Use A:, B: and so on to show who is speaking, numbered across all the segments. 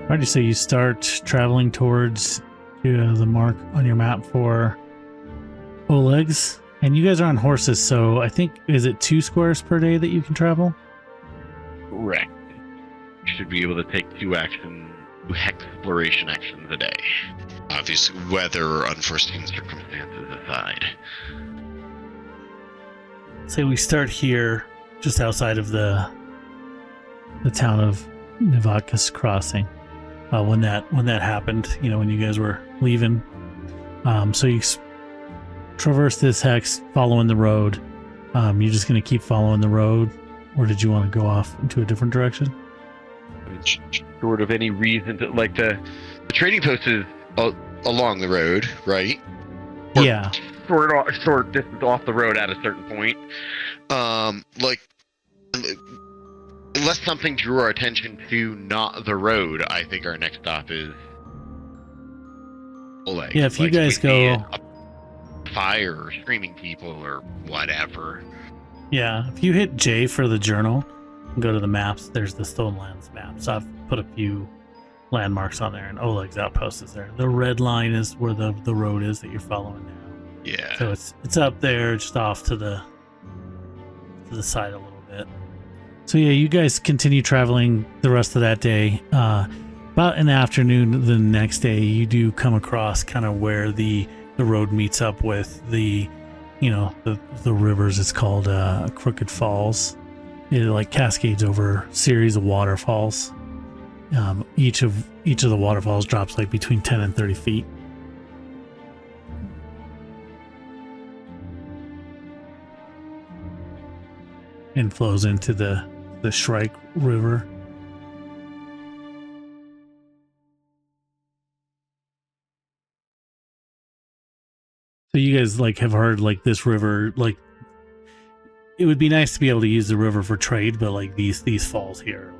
A: Alrighty, so you start traveling towards the mark on your map for Oleg's, and you guys are on horses, so I think, is it 2 squares per day that you can travel?
B: Correct. You should be able to take 2 exploration actions a day. Obviously, weather or unforeseen circumstances aside.
A: Say we start here, just outside of the town of Nivakas Crossing. When that happened, when you guys were leaving, so you traverse this hex, following the road. You're just gonna keep following the road, or did you want to go off into a different direction?
B: Short of any reason to the trading post is along the road, right? Or
A: yeah.
B: Short distance off the road at a certain point. Unless something drew our attention to not the road, I think our next stop is Oleg.
A: Yeah, if you guys go
B: a fire or screaming people or whatever.
A: Yeah, if you hit J for the journal and go to the maps, there's the Stonelands map. So I've put a few landmarks on there, and Oleg's outpost is there. The red line is where the road is that you're following now.
B: Yeah.
A: So it's up there, just off to the side a little bit. So yeah, you guys continue traveling the rest of that day. About in the afternoon the next day, you do come across kind of where the road meets up with the rivers. It's called Crooked Falls. It cascades over a series of waterfalls. Each of the waterfalls drops between 10 and 30 feet. And flows into the Shrike River. So you guys have heard this river, it would be nice to be able to use the river for trade, but these falls here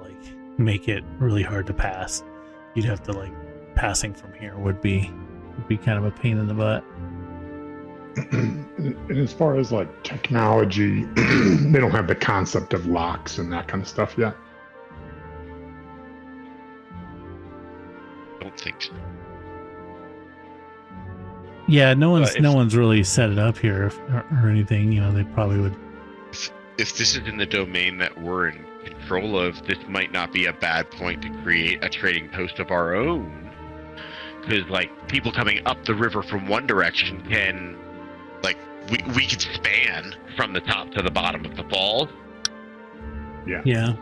A: make it really hard to pass. You'd have to passing from here would be kind of a pain in the butt.
C: And as far as technology, they don't have the concept of locks and that kind of stuff yet.
B: I don't think so.
A: Yeah, no one's really set it up here or anything. They probably would.
B: If this is in the domain that we're in control of, this might not be a bad point to create a trading post of our own. Because people coming up the river from one direction can. We could span from the top to the bottom of the falls.
A: Yeah.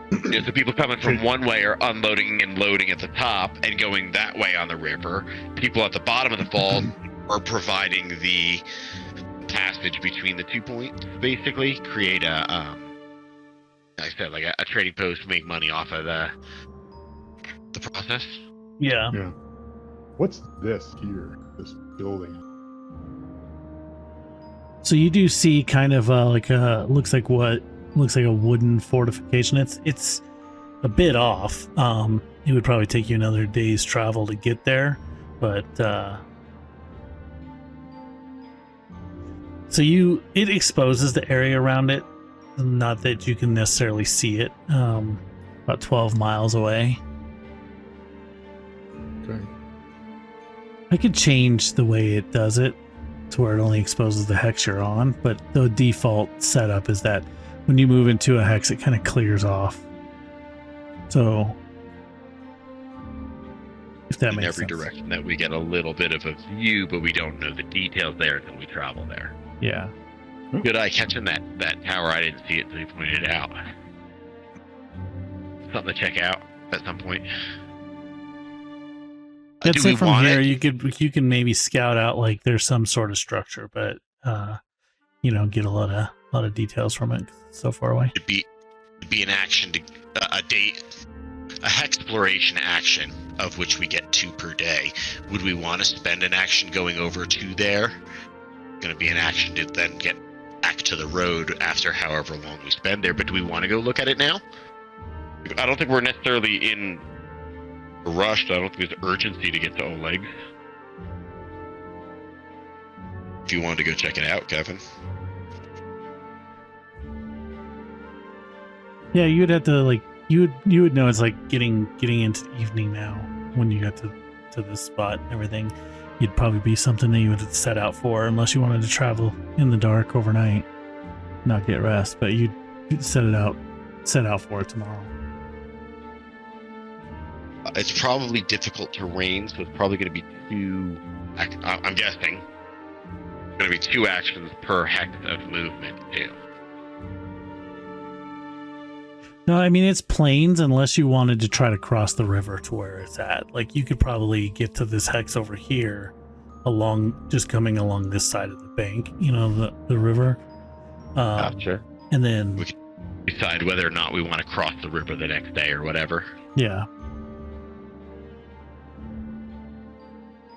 B: So people coming from one way are unloading and loading at the top and going that way on the river. People at the bottom of the falls are providing the passage between the 2 points. Basically, create a trading post, make money off of the process.
A: Yeah.
C: Yeah. What's this here? This building?
A: So you do see kind of looks like a wooden fortification. It's a bit off. It would probably take you another day's travel to get there, but so it exposes the area around it. Not that you can necessarily see it. About 12 miles away.
C: Okay.
A: I could change the way it does it to where it only exposes the hex you're on, but the default setup is that when you move into a hex, it kind of clears off. So, if that makes sense. In every
B: direction that we get a little bit of a view, but we don't know the details there until we travel there.
A: Yeah.
B: Good eye catching that tower. I didn't see it until you pointed it out. Something to check out at some point.
A: I'd say from here you can maybe scout out there's some sort of structure, but get a lot of details from it so far away.
B: It'd be an action to a exploration action of which we get 2 per day. Would we want to spend an action going over to there? Going to be an action to then get back to the road after however long we spend there. But do we want to go look at it now? I don't think we're necessarily in a rush. I don't think there's urgency to get to Oleg. If you wanted to go check it out, Kevin.
A: Yeah, you'd have to you would know it's getting into the evening now. when you got to this spot and everything, you'd probably be something that you would set out for, unless you wanted to travel in the dark overnight, not get rest. But you'd set out for it tomorrow.
B: It's probably difficult terrain, so it's probably going to be two. I'm guessing going to be 2 actions per hex of movement too.
A: No, I mean, it's plains unless you wanted to try to cross the river to where it's at. Like, you could probably get to this hex over here just coming along this side of the bank, the river.
B: Gotcha.
A: And then
B: we can decide whether or not we want to cross the river the next day or whatever.
A: Yeah.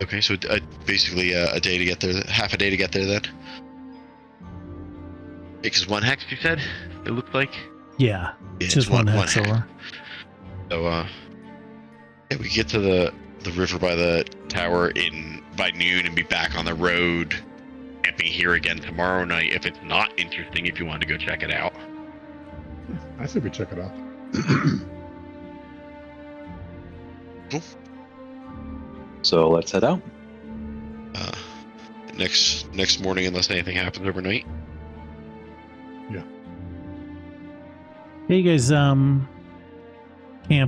B: Okay, so basically a day to get there, half a day to get there then? Because 1 hex, you said? It looked like?
A: Yeah, just one hex over.
B: So, we could get to the river by the tower by noon and be back on the road, camping here again tomorrow night. If it's not interesting, if you want to go check it out.
C: I say we check it out.
B: Cool.
D: So let's head out.
B: Next morning, unless anything happens overnight.
C: Yeah.
A: Yeah, you guys camp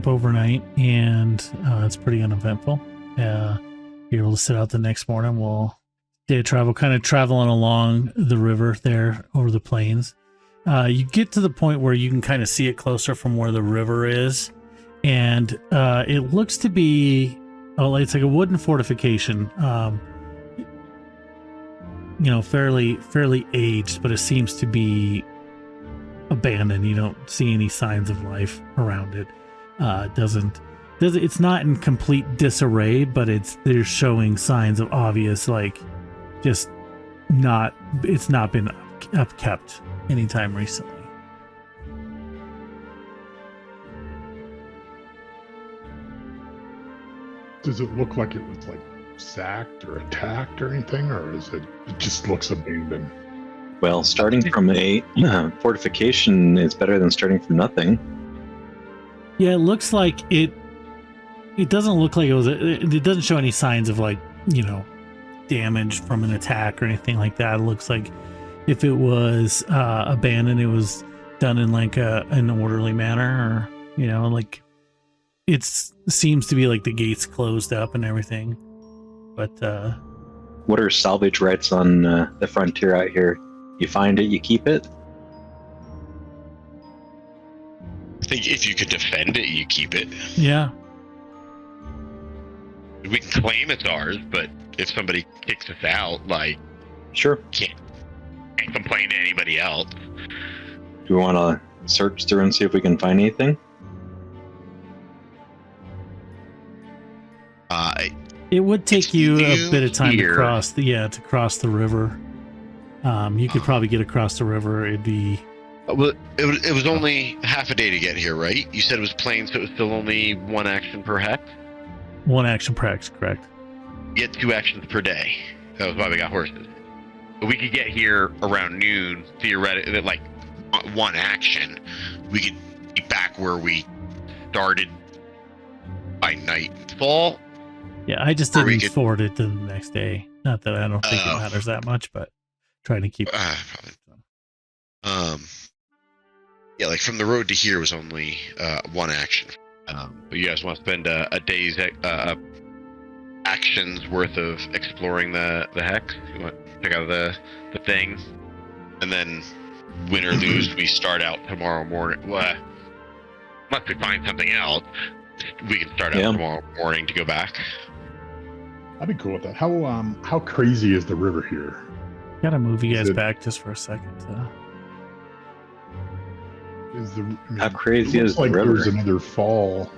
A: overnight, and it's pretty uneventful. You're able to sit out the next morning. We'll day of travel, kind of traveling along the river there over the plains. You get to the point where you can kind of see it closer from where the river is, and it looks to be it's like a wooden fortification, fairly aged, but it seems to be abandoned. You don't see any signs of life around it. It's not in complete disarray, but they're showing signs of obvious, it's not been upkept anytime recently.
C: Does it look like it was sacked or attacked or anything, or it just looks abandoned?
D: Well, starting from a fortification is better than starting from nothing.
A: Yeah, it looks like it doesn't look like it doesn't show any signs of damage from an attack or anything like that. It looks like if it was abandoned, it was done in an orderly manner, or it seems to be like the gates closed up and everything. But
D: what are salvage rights on the frontier out here? You find it, you keep it?
B: I think if you could defend it, you keep it.
A: Yeah.
B: We can claim it's ours, but if somebody kicks us out,
D: sure,
B: can't complain to anybody else.
D: Do we want to search through and see if we can find anything?
A: It would take you a bit of time to cross the river. You could probably get across the river. It'd be...
B: Well, it was only half a day to get here, right? You said it was plain, so it was still only 1 action per hex?
A: 1 action per hex, correct.
B: You get 2 actions per day. That was why we got horses. But we could get here around noon, theoretically, 1 action. We could be back where we started by nightfall.
A: Yeah, I just didn't forward it to the next day. Not that I don't think it matters that much, but trying to keep it.
B: Probably. Yeah, from the road to here was only 1 action. But you guys want to spend a day's actions worth of exploring the hex? You want to check out the thing? And then, win or lose, we start out tomorrow morning. Well, unless we find something else, we can start out tomorrow morning to go back.
C: I'd be cool with that. How crazy is the river here?
A: Gotta move you guys back just for a second.
D: How crazy is the river?
C: There's another fall,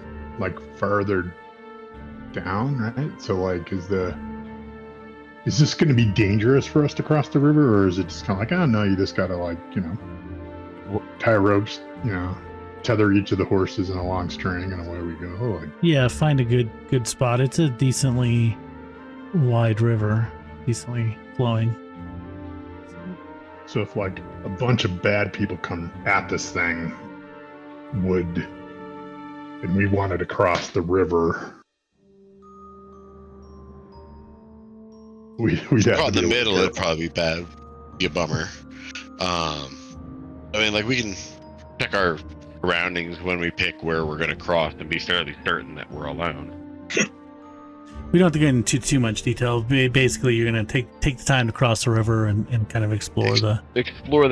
C: farther down, right? So, is this going to be dangerous for us to cross the river, or is it just kind of no, you just gotta tie ropes, tether each of the horses in a long string, and away we go.
A: Yeah, find a good spot. It's a decently wide river, decently flowing.
C: So if a bunch of bad people come at this thing, and we wanted to cross the river, we'd have
B: Caught
C: to
B: in the
C: be a
B: middle,
C: little
B: it'd probably be bad. Be a bummer. I mean, like, we can check our surroundings when we pick where we're going to cross and be fairly certain that we're alone.
A: We don't have to get into too much detail. Basically, you're going to take the time to cross the river and kind of explore
B: the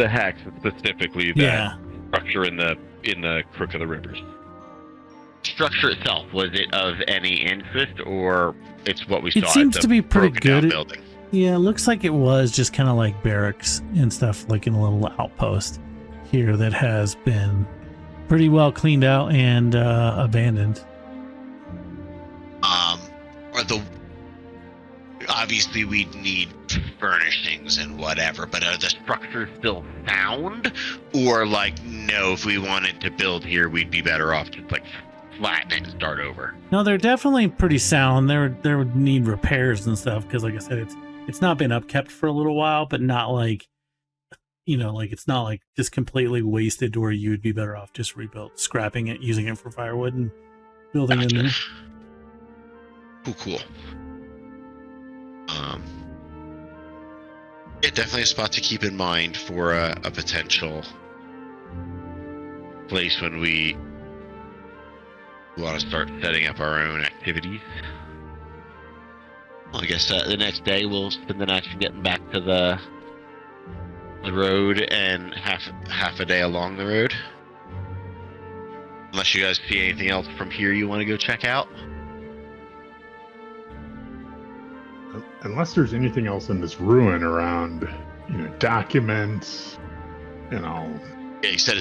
B: hex, specifically that structure in the crook of the rivers. Structure itself, was it of any interest, or it's what we saw?
A: It seems to be pretty good.
B: Building.
A: Yeah, it looks like it was just kind of like barracks and stuff, like in a little outpost here that has been pretty well cleaned out and abandoned.
B: Obviously we'd need furnishings and whatever, but are the structures still sound? Or like, no, if we wanted to build here, we'd be better off just like flatten it and start over?
A: No, they're definitely pretty sound. They would need repairs and stuff, because like I said, it's not been upkept for a little while, but not like, like it's not like just completely wasted where you would be better off just scrapping it, using it for firewood and building it new.
B: Cool. Yeah, definitely a spot to keep in mind for a potential place when we want to start setting up our own activities. Well, I guess the next day we'll spend the night getting back to the road and half a day along the road. Unless you guys see anything else from here you want to go check out.
C: Unless there's anything else in this ruin around, documents,
B: Yeah, you said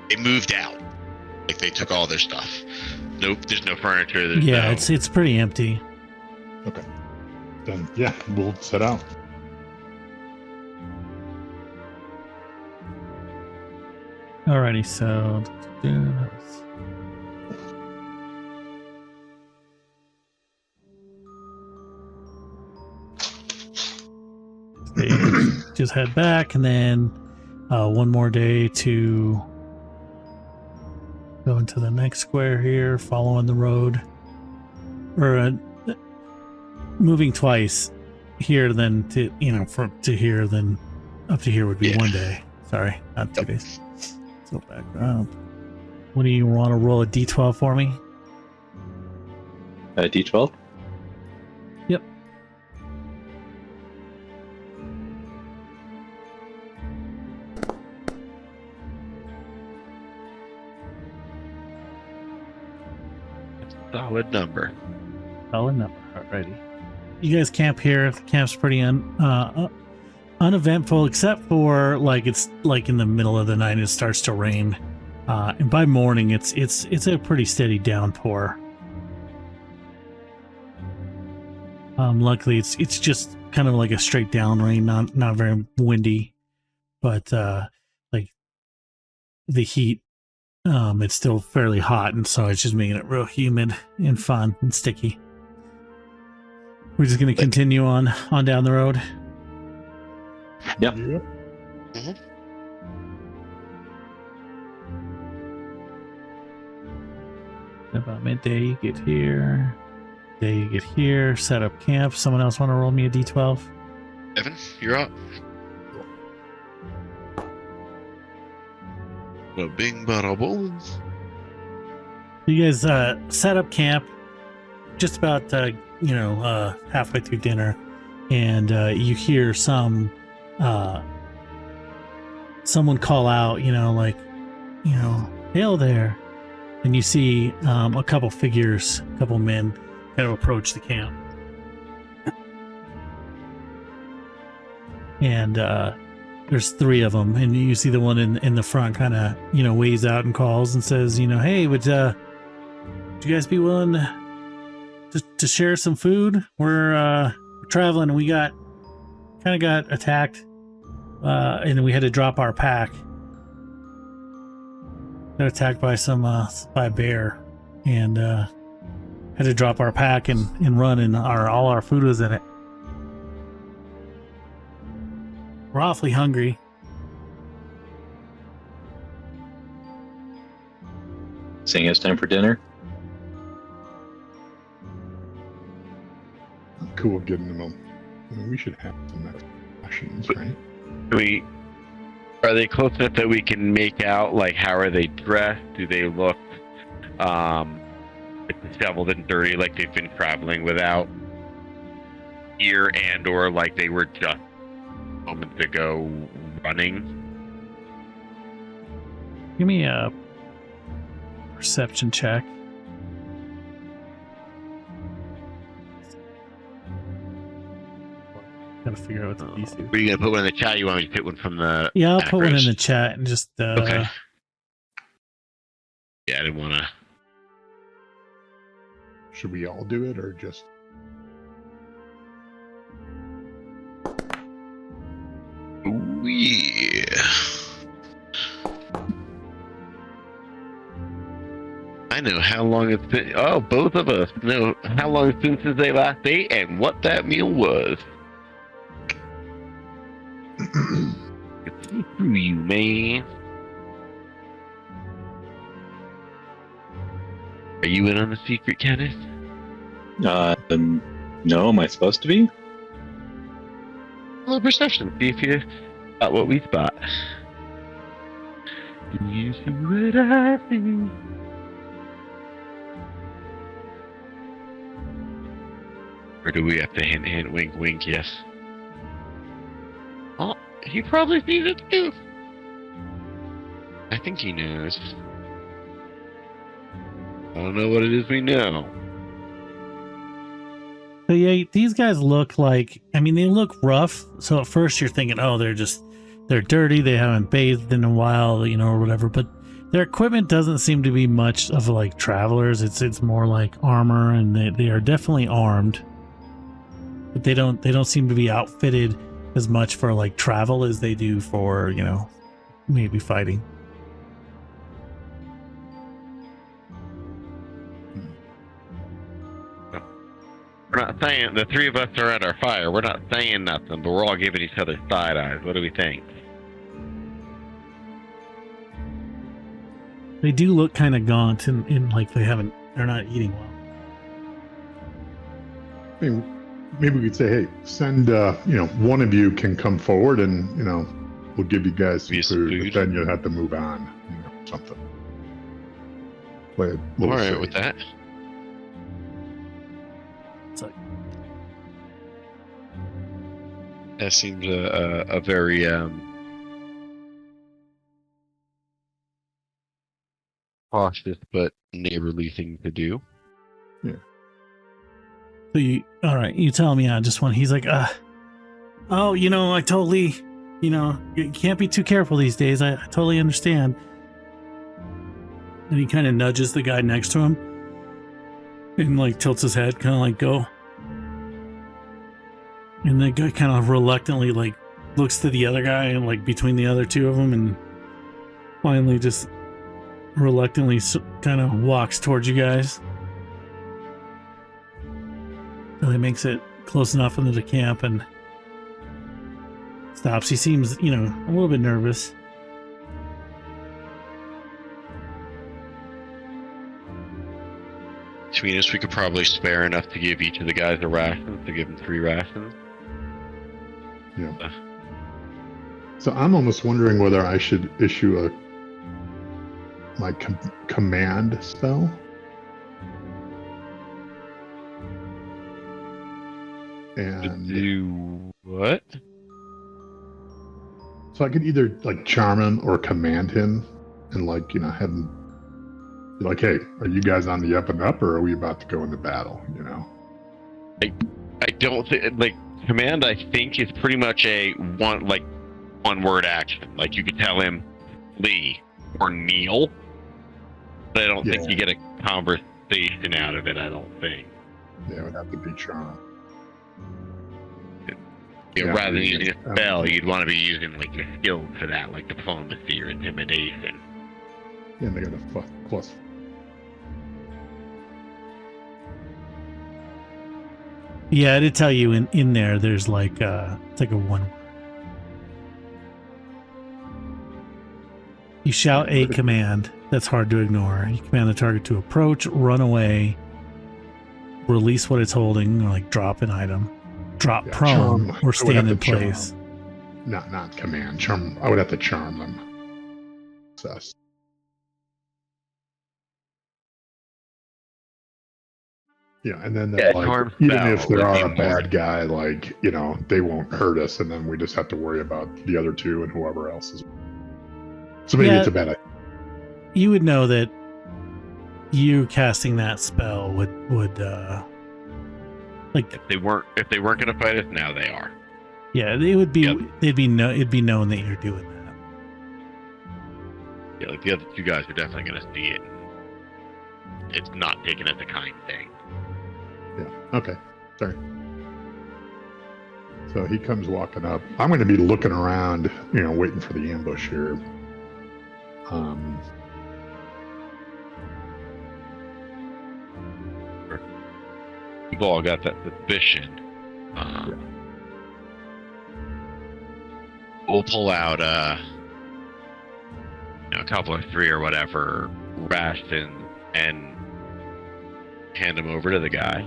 B: they moved out. Like they took all their stuff. Nope, there's no furniture.
A: It's pretty empty.
C: Okay. Then, yeah, we'll set out.
A: Alrighty, so just head back, and then one more day to go into the next square here, following the road, or moving twice here, then to from to here, then up to here would be 1 day. Sorry, not 2 days. Let's go back up. What do you want to roll a d12 for me?
D: D12?
A: Yep.
B: Solid number.
A: Alrighty. You guys camp here. The camp's pretty uneventful, except for it's like in the middle of the night it starts to rain, and by morning it's a pretty steady downpour. Luckily it's just kind of like a straight down rain, not very windy, but like the heat, it's still fairly hot, and so it's just making it real humid and fun and sticky. We're just going to continue on down the road.
D: Yep.
B: Mm-hmm.
A: About midday, you get here. Set up camp. Someone else want to roll me a d12?
B: Evan, you're up. Bing, bada, boom.
A: You guys set up camp just about halfway through dinner, and you hear someone call out, hail there, and you see a couple men kind of approach the camp, and there's 3 of them, and you see the one in the front kind of waves out and calls and says, hey, would you guys be willing to share some food? We're traveling, and we got attacked, and we had to drop our pack. Got attacked by by a bear, and had to drop our pack and run, and all our food was in it. We're awfully hungry.
D: Saying it's time for dinner?
C: Cool, getting them I mean, we should have some actions, right?
E: Are they close enough that we can make out, like, how are they dressed? Do they look disheveled and dirty, like they've been traveling without gear, and or like they were just moments ago running?
A: Give me a perception check. Gotta figure out what the DC.
E: Are you gonna put one in the chat? You want me to put one from the?
A: Yeah, I'll put one in
E: macros?
A: the chat and just.
E: Okay. Yeah, I didn't want to.
C: Should we all do it or just?
B: Ooh, yeah. I know how long it's been. Oh, both of us know how long it's been since they last ate and what that meal was. It's see through you, man. Are you in on the secret, Kenneth?
D: No, am I supposed to be?
B: Roll perception. See if you got what we spot. Do you see what I see? Or do we have to hint, hint, wink, wink, yes? Oh, he probably sees it too. I think he knows. I don't know what it is we know.
A: So yeah, these guys look like, I mean, they look rough. So at first you're thinking, oh, they're dirty. They haven't bathed in a while, you know, or whatever. But their equipment doesn't seem to be much of like travelers. It's more like armor, and they are definitely armed. But they don't seem to be outfitted as much for like travel as they do for, you know, maybe fighting.
E: We're not saying the three of us are at our fire. We're not saying nothing, but we're all giving each other side eyes. What do we think?
A: They do look kind of gaunt and like they're not eating well.
C: I mean, maybe we could say, hey, send, one of you can come forward and, we'll give you guys some food, but then you'll have to move on, something. Play it a little
B: All right
C: safe.
B: with that.
A: So,
B: That seems a very cautious but neighborly thing to do.
A: so all right, you tell me on just one. He's like, I totally, you can't be too careful these days. I totally understand. And he kind of nudges the guy next to him and like tilts his head, kind of like, go. And the guy kind of reluctantly like looks to the other guy and like between the other two of them, and finally just reluctantly kind of walks towards you guys. So he makes it close enough into the camp and stops. He seems, a little bit nervous.
B: Between us, we could probably spare enough to give each of the guys a ration, to give them 3 rations.
C: Yeah. So I'm almost wondering whether I should issue my command spell. And
B: Do what?
C: so I could either like charm him or command him and like, have him be like, hey, are you guys on the up and up, or are we about to go into battle,
E: I don't think command. I think is pretty much a one word action. Like you could tell him Lee or kneel, but I don't think you get a conversation out of it. I don't think.
C: Yeah, it would have to be charm.
E: Yeah,
C: Yeah,
E: rather than using a
C: um,
E: spell, you'd want to be using like your skill for that, like diplomacy or intimidation.
C: Yeah, and they got a plus.
A: Yeah, I did tell you in there, there's like, it's like a 1 word. You shout a command that's hard to ignore. You command the target to approach, run away, release what it's holding, or like drop an item. drop
C: Yeah,
A: prone
C: charm.
A: or
C: I would have
A: stand in
C: to charm.
A: place.
C: Not command. Charm. I would have to charm them. Sus. Yeah, and then
E: Yeah,
C: like,
E: charm
C: even
E: spell
C: if there
E: would be
C: are a
E: more-
C: bad guy, like, you know, they won't hurt us, and then we just have to worry about the other two and whoever else is. So maybe
A: Yeah.
C: it's a bad idea.
A: You would know that you casting that spell would like
E: If they weren't going to fight us, now they are.
A: yeah, it would be
E: Yep.
A: it'd be known that you're doing that.
E: Yeah, like the other two guys are definitely going to see it. It's not taken as a kind thing.
C: Yeah. Okay. Sorry. So he comes walking up. I'm going to be looking around, you know, waiting for the ambush here.
E: We've all got that suspicion. We'll pull out a couple or three or whatever rations and hand them over to the guy.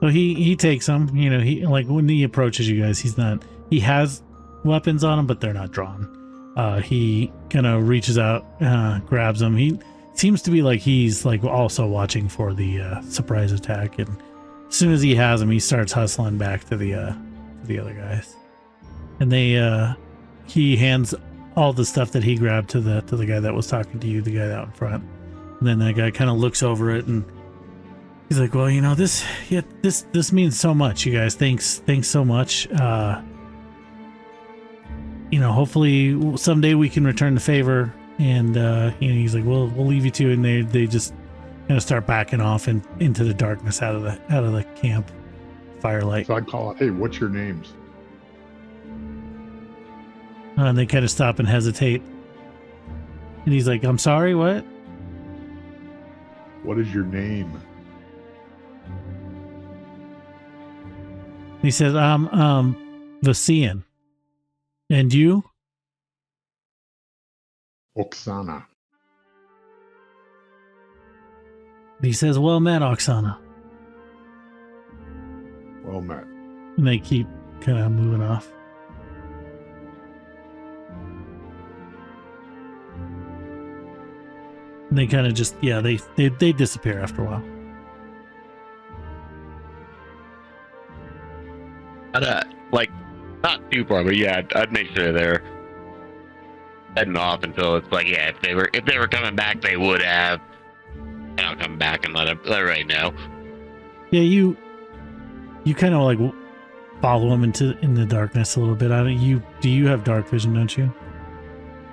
A: So he takes them, you know, he like when he approaches you guys, he has weapons on him, but they're not drawn. He kind of reaches out, grabs them. He seems to be like he's like also watching for the surprise attack, and as soon as he has them, he starts hustling back to the other guys. And he hands all the stuff that he grabbed to the guy that was talking to you, the guy out in front. And then that guy kind of looks over it and he's like, "Well, you know, this means so much, you guys. Thanks so much. You know, hopefully someday we can return the favor." And you know, he's like, "We'll leave you two," and they just kind of start backing off into the darkness out of the camp firelight.
C: So I call out, "Hey, what's your names?"
A: And they kind of stop and hesitate. And he's like, "I'm sorry, what?"
C: What is your name?
A: He says, "I'm Vassian. And you?"
C: Oksana.
A: He says, "Well met, Oksana."
C: Well met.
A: And they keep kind of moving off. And they kind of just, yeah, they disappear after a while.
E: Like, not too far, but yeah, I'd make sure they're heading off until it's like, yeah, if they were coming back, they would have. And I'll come back and let everybody know.
A: Yeah, you kind of like follow them in the darkness a little bit. Do you have dark vision, don't you?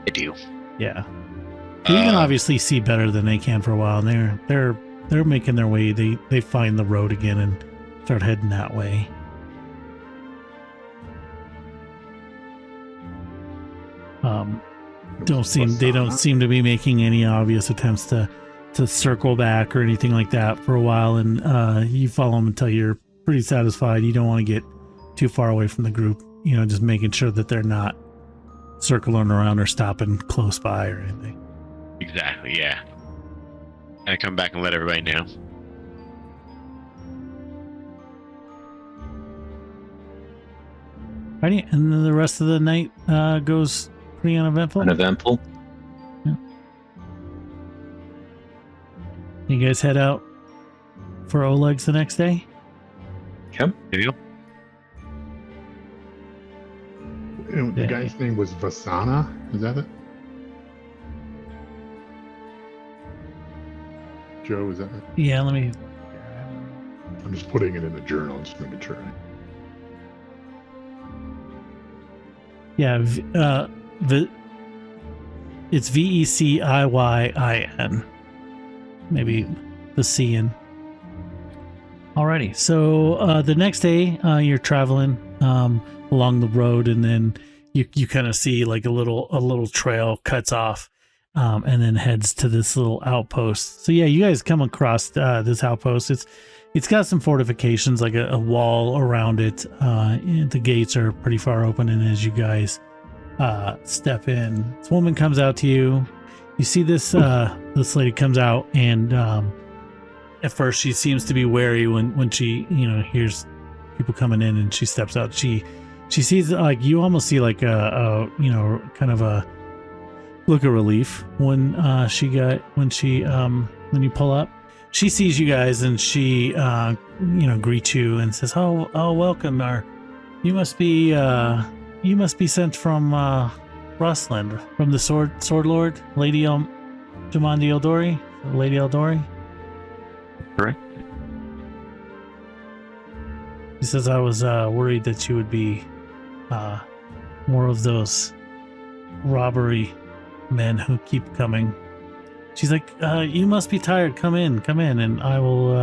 E: I do.
A: Yeah. So you can obviously see better than they can for a while, and they're making their way. They find the road again and start heading that way. They don't seem to be making any obvious attempts to circle back or anything like that for a while, and you follow them until you're pretty satisfied. You don't want to get too far away from the group, you know, just making sure that they're not circling around or stopping close by or anything.
E: Exactly, yeah. I come back and let everybody know.
A: Righty, and then the rest of the night goes pretty uneventful.
D: Uneventful.
A: Yeah. You guys head out for Oleg's the next day?
D: Yep.
E: Deal?
C: The guy's name was Vassana. Is that it? Joe, is that it?
A: Yeah, let me...
C: I'm just putting it in the journal, just making sure.
A: Yeah, it's Veciyin. Maybe Vassian. Alrighty, so the next day you're traveling along the road, and then you kind of see like a little trail cuts off and then heads to this little outpost. So yeah, you guys come across this outpost. It's got some fortifications, like a wall around it. The gates are pretty far open, and as you guys step in, this woman comes out to you. You see this this lady comes out, and at first she seems to be wary when she hears people coming in, and she steps out. She sees like you almost see like a kind of a look of relief when you pull up. She sees you guys, and she greets you and says, "Oh, welcome. You must be sent from Rustland, from the Sword Lord, Lady Jamandi Eldori, Lady Eldori."
E: Correct.
A: He says, "I was worried that you would be more of those robbery men who keep coming." She's like, "You must be tired. Come in, and I will,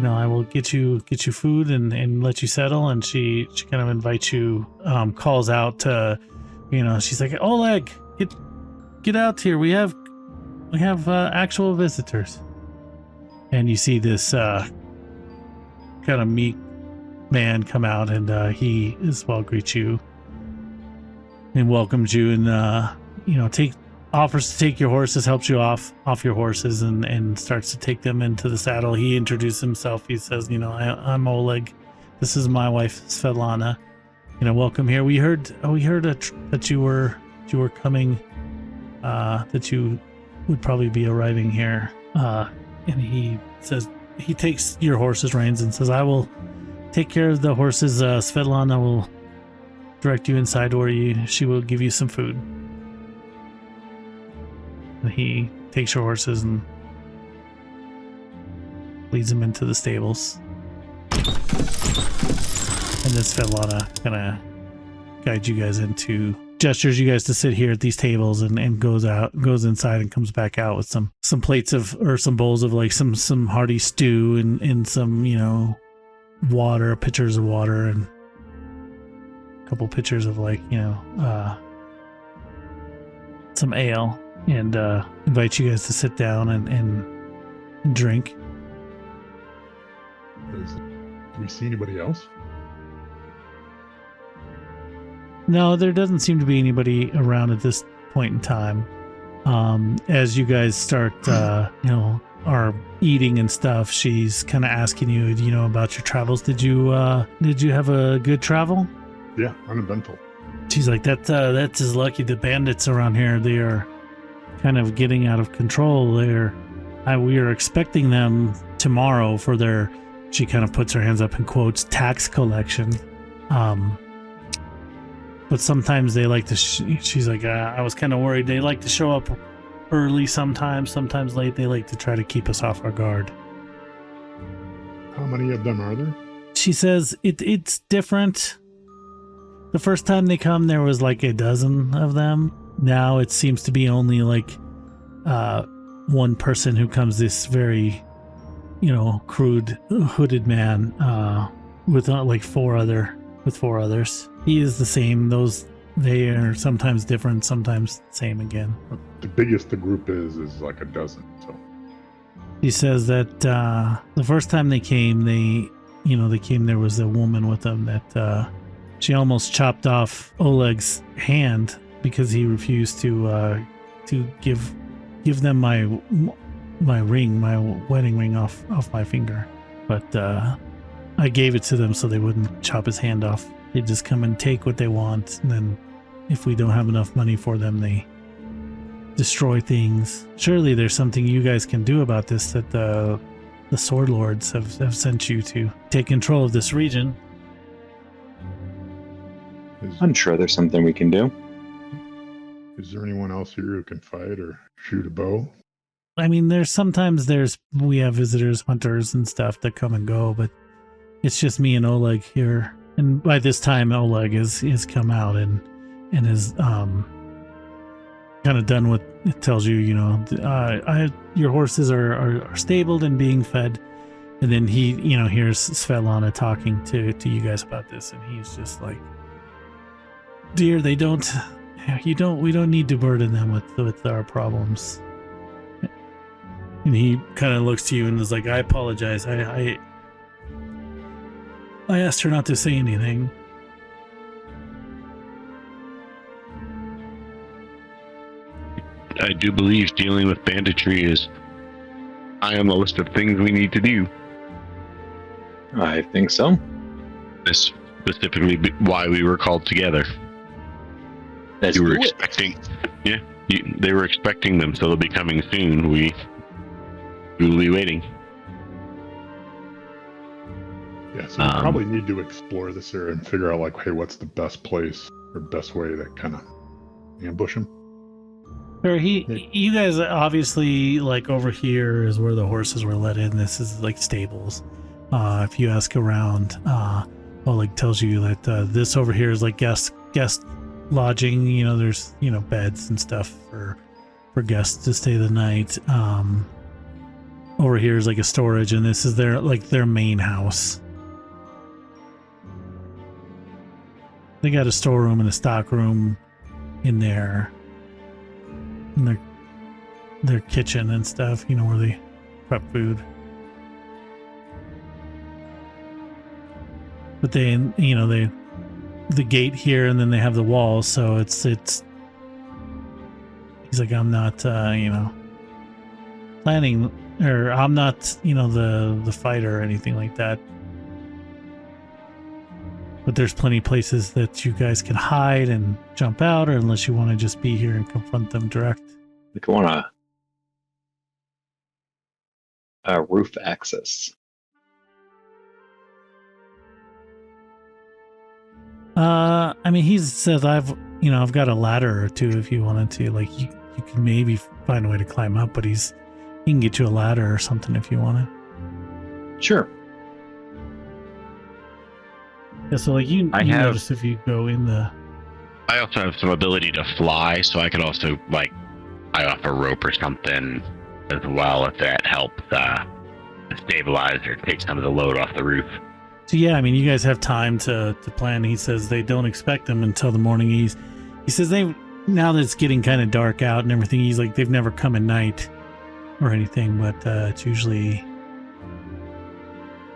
A: I will get you food and let you settle." And she kind of invites you, calls out to, she's like, "Oleg, get out here. We have actual visitors." And you see this kind of meek man come out, and he as well greets you and welcomes you, and offers to take your horses, helps you off your horses, and starts to take them into the saddle. He introduces himself. He says, I'm Oleg. This is my wife, Svetlana. Welcome here. We heard that you were coming, that you would probably be arriving here. And he says, he takes your horse's reins and says, "I will take care of the horses. Svetlana will direct you inside, or she will give you some food." And he takes your horses and leads them into the stables. And then Svetlana kind of guides you guys gestures you guys to sit here at these tables, and goes inside and comes back out with some plates or some bowls of like some hearty stew and some, water, pitchers of water, and a couple pitchers of like, some ale. And invite you guys to sit down and drink.
C: Do we see anybody else?
A: No, there doesn't seem to be anybody around at this point in time. As you guys start, are eating and stuff, she's kind of asking you, about your travels. Did you have a good travel?
C: Yeah, uneventful.
A: She's like, that's just lucky. The bandits around here, they are kind of getting out of control. We are expecting them tomorrow for their, she kind of puts her hands up and quotes, tax collection. But sometimes they like to, she's like, I was kind of worried. They like to show up early sometimes late. They like to try to keep us off our guard.
C: How many of them are there?
A: She says it's different. The first time they come, there was like a dozen of them. Now it seems to be only like one person who comes, this very, crude hooded man with like four others. He is the same. They are sometimes different, sometimes same again.
C: The biggest the group is like a dozen. So
A: he says that the first time they came, there was a woman with them that she almost chopped off Oleg's hand because he refused to give them my ring, my wedding ring off my finger. But I gave it to them so they wouldn't chop his hand off. They just come and take what they want, and then if we don't have enough money for them, they destroy things. Surely there's something you guys can do about this, that the Sword Lords have sent you to take control of this region.
D: I'm sure there's something we can do.
C: Is there anyone else here who can fight or shoot a bow?
A: I mean, we have visitors, hunters and stuff that come and go, but it's just me and Oleg here. And by this time, Oleg is come out and is kind of done with, it tells you, your horses are stabled and being fed. And then he, hears Svetlana talking to you guys about this, and he's just like, "Dear, we don't need to burden them with our problems." And he kind of looks to you and is like, "I apologize. I asked her not to say anything."
E: I do believe dealing with banditry is high on the list of things we need to do.
D: I think so.
E: That's specifically why we were called together.
D: Let's
E: You were
D: do it.
E: expecting, yeah. They were expecting them, so they'll be coming soon. We will be waiting.
C: Yeah, so we probably need to explore this area and figure out, like, hey, what's the best place or best way to kind of ambush him.
A: Sure, you guys obviously, like, over here is where the horses were let in. This is like stables. If you ask around, Oleg tells you that this over here is like guest lodging. You know, there's beds and stuff for guests to stay the night. Over here is like a storage, and this is their main house. They got a storeroom and a stock room in there, and their kitchen and stuff. Where they prep food. But the gate here, and then they have the walls, so it's he's like, I'm not planning, or I'm not the fighter or anything like that, but there's plenty of places that you guys can hide and jump out, or unless you want to just be here and confront them direct.
D: We can want a roof access.
A: I mean, he says I've got a ladder or two if you wanted to. Like, you can maybe find a way to climb up, but he can get you a ladder or something if you want to.
D: Sure.
A: Yeah, so like you notice if you go in the.
E: I also have some ability to fly, so I could also like tie off a rope or something as well if that helps stabilize or take some of the load off the roof.
A: So yeah, I mean, you guys have time to plan. He says they don't expect them until the morning. He says now that it's getting kind of dark out and everything, he's like, they've never come at night or anything, but it's usually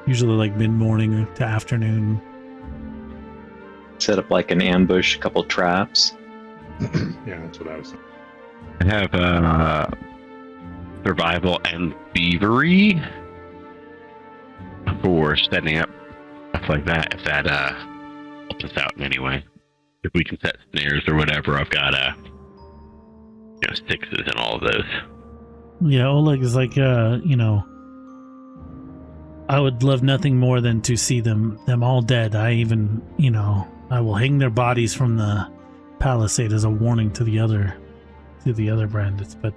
A: like mid-morning to afternoon.
D: Set up like an ambush, a couple traps.
C: Yeah, that's what I was saying.
E: I have survival and thievery for setting up stuff like that, if that helps us out in any way. If we can set snares or whatever, I've got 6s in all of those.
A: Yeah, Oleg is like, I would love nothing more than to see them all dead. I even, I will hang their bodies from the palisade as a warning to the other bandits. But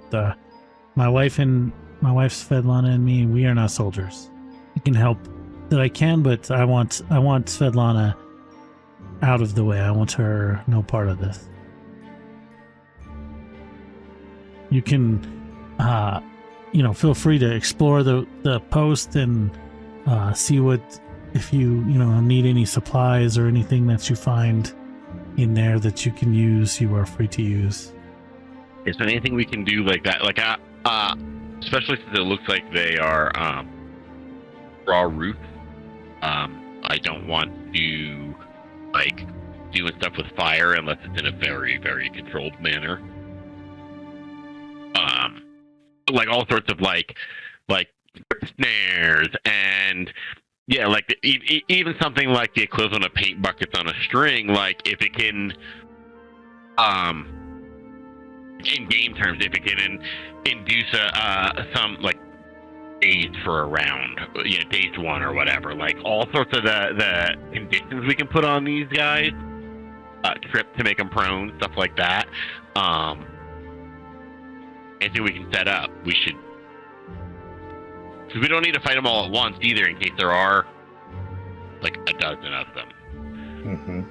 A: my wife Svetlana and me, we are not soldiers. I can help that I can, but I want Svetlana out of the way. I want her no part of this. You can feel free to explore the post and see if you need any supplies or anything that you find in there that you can use. You are free to use.
E: Is there anything we can do like that? Like, especially since it looks like they are raw roof. I don't want to like doing stuff with fire unless it's in a very, very controlled manner. Like all sorts of like snares and yeah, like even something like the equivalent of paint buckets on a string. Like if it can, in game terms, if it can induce some like days for a round, days one or whatever, like all sorts of the conditions we can put on these guys, trip to make them prone, stuff like that. Anything we can set up, we should, because we don't need to fight them all at once either, in case there are like a dozen of them.
C: Mm-hmm.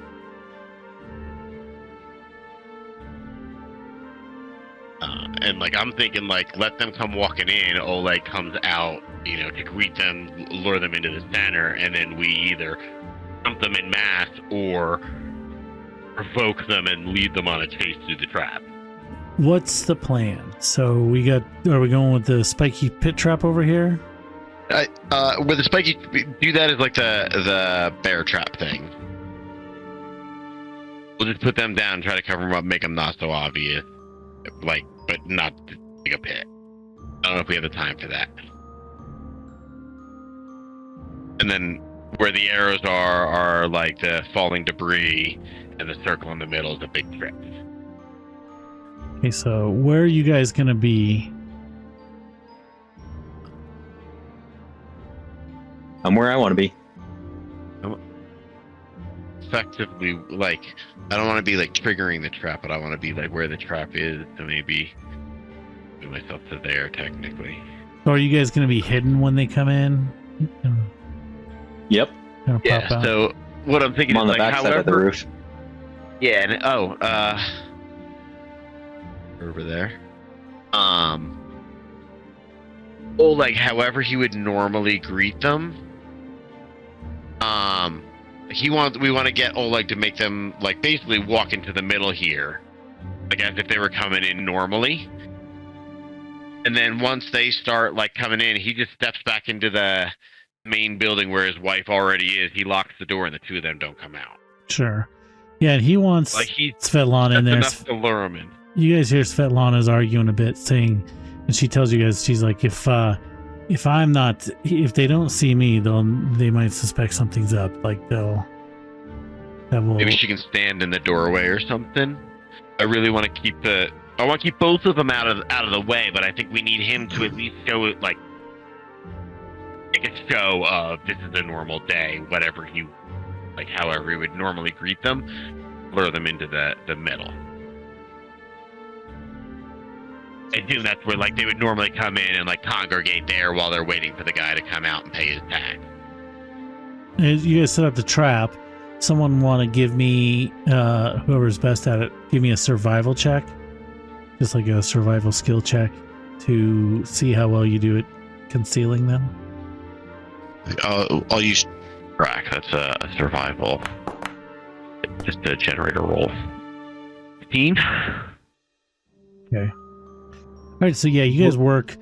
E: And like I'm thinking, like let them come walking in. Oleg comes out, to greet them, lure them into the center, and then we either jump them in mass or provoke them and lead them on a chase through the trap.
A: What's the plan? So are we going with the spiky pit trap over here?
E: With the spiky, do that as like the bear trap thing. We'll just put them down, try to cover them up, make them not so obvious. like, but not like a pit. I don't know if we have the time for that. And then where the arrows are like the falling debris, and the circle in the middle is a big trip.
A: Okay, so where are you guys gonna be?
D: I'm where I want to be.
E: Effectively, like, I don't want to be like triggering the trap, but I want to be like where the trap is, so maybe move myself to there technically.
A: So are you guys gonna be hidden when they come in?
D: Yep.
A: Gonna pop
E: Yeah.
A: out?
E: So what I'm thinking
D: I'm on
E: is
D: the
E: like,
D: back side of the roof.
E: Yeah, and over there. Oleg, however he would normally greet them. We want to get Oleg to make them like basically walk into the middle here, like as if they were coming in normally. And then once they start like coming in, he just steps back into the main building where his wife already is. He locks the door, and the two of them don't come out.
A: Sure. Yeah, and he wants
E: Like he's
A: Svetlana in there.
E: enough to lure him in.
A: You guys hear Svetlana's arguing a bit, saying, and she tells you guys, she's like, if they don't see me, they might suspect something's up. Like
E: Maybe she can stand in the doorway or something. I really want to keep both of them out of the way, but I think we need him to at least show it, like make a show of this is a normal day, whatever he like, however he would normally greet them, lure them into the middle. I assume that's where like they would normally come in and like congregate there while they're waiting for the guy to come out and pay his tax.
A: As you guys set up the trap, someone want to give me, whoever's best at it, give me a survival check. Just like a survival skill check to see how well you do at concealing them.
B: I'll use.
E: Track. That's a survival. Just a generator roll. 15.
A: Okay. All right, so yeah, you guys work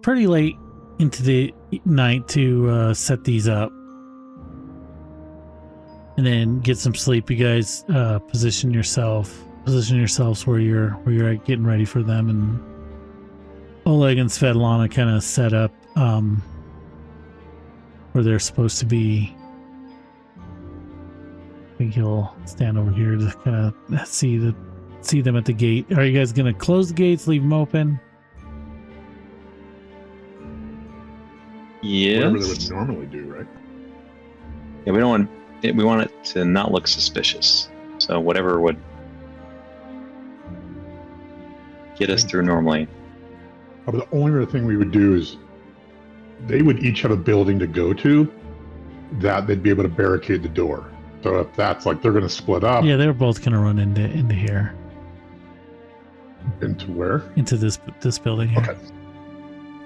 A: pretty late into the night to set these up, and then get some sleep. You guys position yourselves where you're at, getting ready for them, and Oleg and Svetlana kind of set up where they're supposed to be. I think you'll stand over here to kind of see them at the gate. Are you guys gonna close the gates, leave them open?
D: Yes.
C: Whatever they would normally do, right?
D: Yeah, we want it to not look suspicious. So whatever would get us through normally.
C: But the only other thing we would do is they would each have a building to go to that they'd be able to barricade the door. So if that's like they're going to split up.
A: Yeah, they're both gonna run into here.
C: Into where?
A: Into this building here.
C: Okay.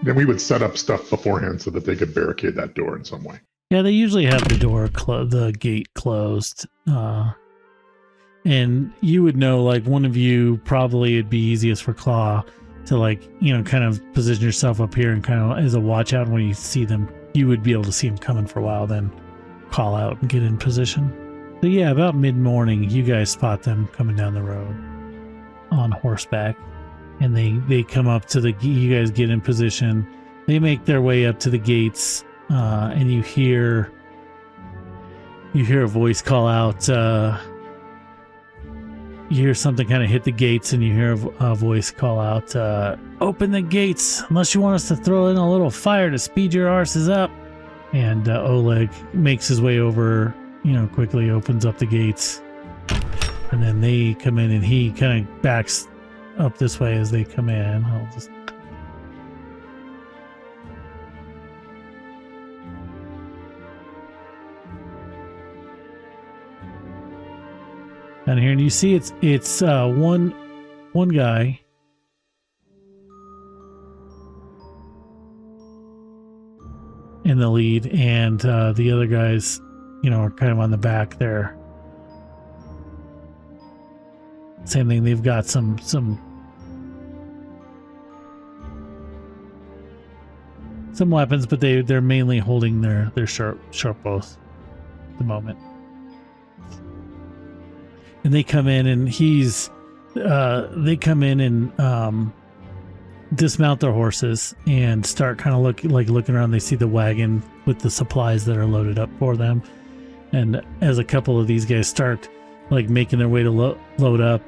C: Then we would set up stuff beforehand so that they could barricade that door in some way.
A: Yeah, they usually have the gate closed. And you would know, like, one of you, probably it'd be easiest for Claw to, like, kind of position yourself up here and kind of as a watch out. When you see them, you would be able to see them coming for a while, then call out and get in position. So yeah, about mid-morning, you guys spot them coming down the road on horseback. And they come up to you guys get in position. They make their way up to the gates, and you hear a voice call out. You hear something kind of hit the gates, and you hear a voice call out, "Open the gates, unless you want us to throw in a little fire to speed your arses up." And Oleg makes his way over, quickly opens up the gates, and then they come in, and he kind of backs up this way as they come in. I'll just down here, and you see it's one guy in the lead, and the other guys, are kind of on the back there. Same thing. They've got some weapons, but they're mainly holding their sharp bows at the moment. And they come in, and he's they come in and dismount their horses and start kind of looking around. They see the wagon with the supplies that are loaded up for them, and as a couple of these guys start like making their way to load up,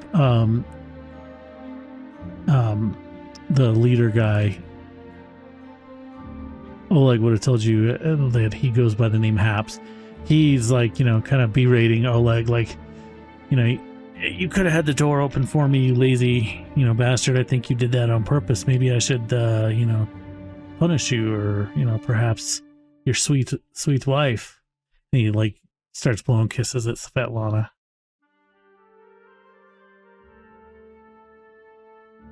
A: the leader guy, Oleg, would have told you that he goes by the name Haps. He's like, kind of berating Oleg, like, you could have had the door open for me, you lazy, bastard. I think you did that on purpose. Maybe I should, punish you, or, perhaps your sweet wife. And he like starts blowing kisses at Svetlana.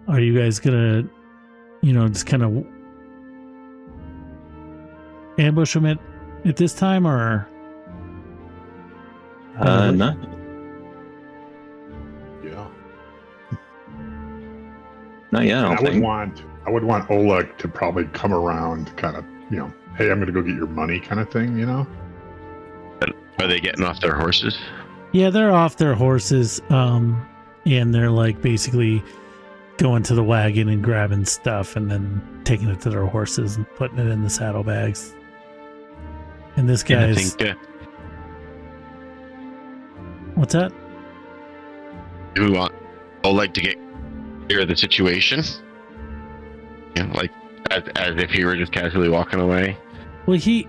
A: Are you guys gonna, just kind of ambush him at this time, or?
D: No.
C: Yeah.
D: Not yet, I don't think.
C: I would want Oleg to probably come around, kind of, hey, I'm going to go get your money, kind of thing,
E: Are they getting off their horses?
A: Yeah, they're off their horses, and they're like basically going to the wagon and grabbing stuff and then taking it to their horses and putting it in the saddlebags. And this guy's... What's that?
E: Do we want Oleg to get clear of the situation? Like as if he were just casually walking away?
A: Well, he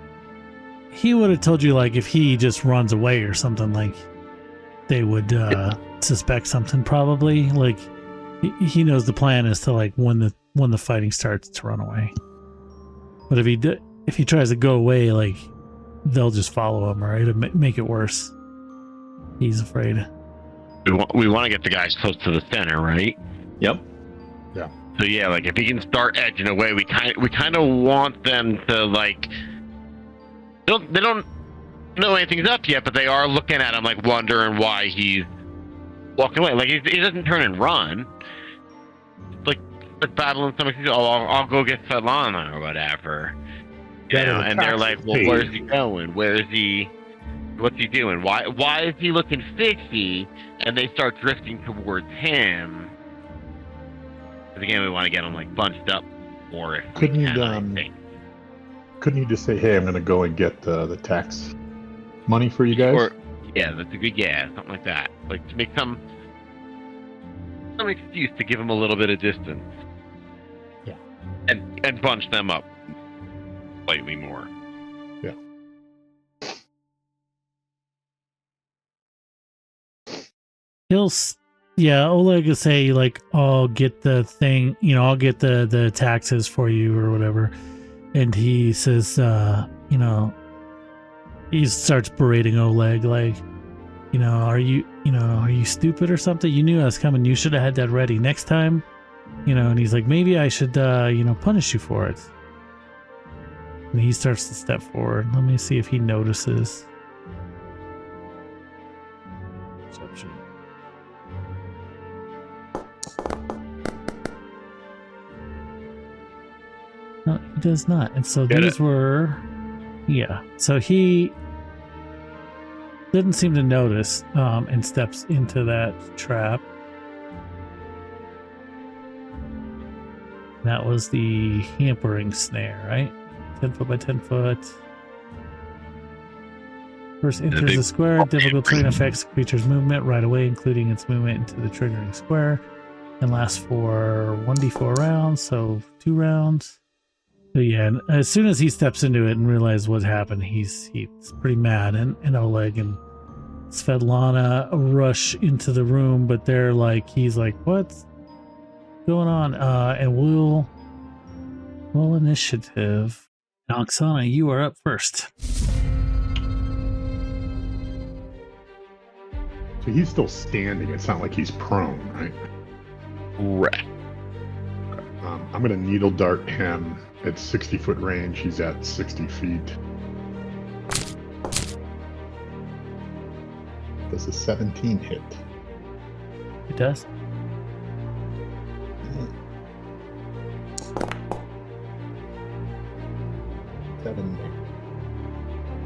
A: would have told you, like, if he just runs away or something, like, they would suspect something probably. Like, he knows the plan is to, like, when the fighting starts, to run away. But if he tries to go away, like, they'll just follow him, right? To make it worse. He's afraid.
E: We want to get the guys close to the center, right?
D: Yep.
C: Yeah.
E: So yeah, like if he can start edging away, we kind of want them to like. They don't know anything's up yet, but they are looking at him like wondering why he's walking away. Like he doesn't turn and run. Like battling somebody. Oh, I'll go get Svetlana or whatever. And they're like, well, where's he going? Where is he? What's he doing? Why is he looking fishy? And they start drifting towards him. Because again, we want to get them like bunched up more. If
C: Couldn't
E: we
C: you
E: can,
C: couldn't you just say, hey, I'm going to go and get the tax money for you guys?
E: Or yeah, that's a good something like that. Like to make some excuse to give them a little bit of distance.
C: Yeah.
E: And bunch them up slightly more.
C: Yeah.
A: Oleg will say, like, I'll get the thing, I'll get the taxes for you or whatever. And he says, he starts berating Oleg, like, are you stupid or something? You knew I was coming. You should have had that ready next time, and he's like, maybe I should, punish you for it. And he starts to step forward. Let me see if he notices. Perception. No, he does not. And so these were... Yeah. So he didn't seem to notice and steps into that trap. That was the hampering snare, right? 10 foot by 10 foot. First enters the square. Difficult terrain affects creature's movement right away, including its movement into the triggering square. And lasts for 1d4 rounds, so 2 rounds. So yeah, and as soon as he steps into it and realizes what happened, he's pretty mad. And Oleg and Svetlana rush into the room, but they're like, he's like, what's going on? And we'll initiative. Oksana, you are up first.
C: So he's still standing. It's not like he's prone, right?
E: Right.
C: I'm going to needle dart him at 60-foot range. He's at 60 feet. Does a 17 hit?
A: It does.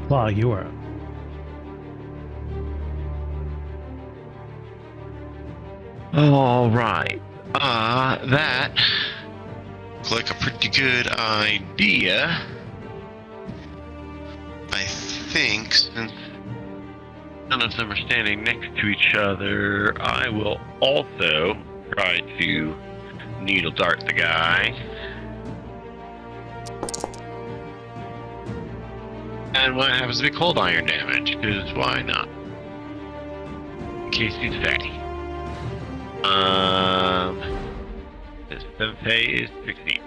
A: Wow, you are up.
E: All right. That
B: Looks like a pretty good idea. I think since none of them are standing next to each other, I will also try to needle dart the guy. And what happens to be cold iron damage, because why not? In case he's fatty. His 7th phase, 16.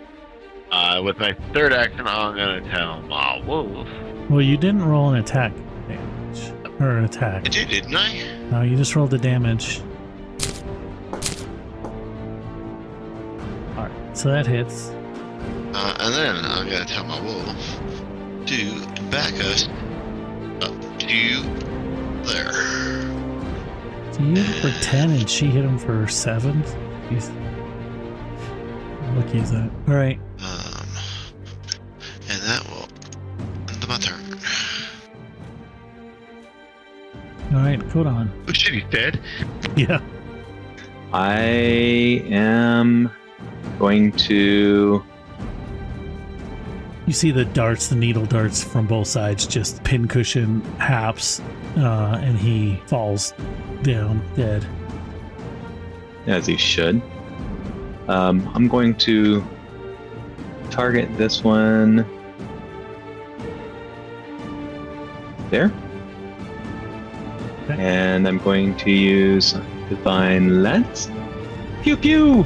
B: With my third action, I'm gonna tell my wolf.
A: Well, you didn't roll an attack damage. Or an attack.
B: I did, didn't I?
A: No, you just rolled the damage. Alright, so that hits.
B: And then I'm gonna tell my wolf to back us up to there.
A: So you hit him for 10 and she hit him for 7? Jeez. Lucky is that. Alright.
B: And that will end my turn.
A: Alright, Kodon.
B: Oh shit, he's dead.
A: Yeah.
D: I am going to.
A: You see the darts, the needle darts from both sides just pincushion Haps, and he falls down dead.
D: As he should. I'm going to target this one there.
A: Okay.
D: And I'm going to use Divine Lens. Pew pew!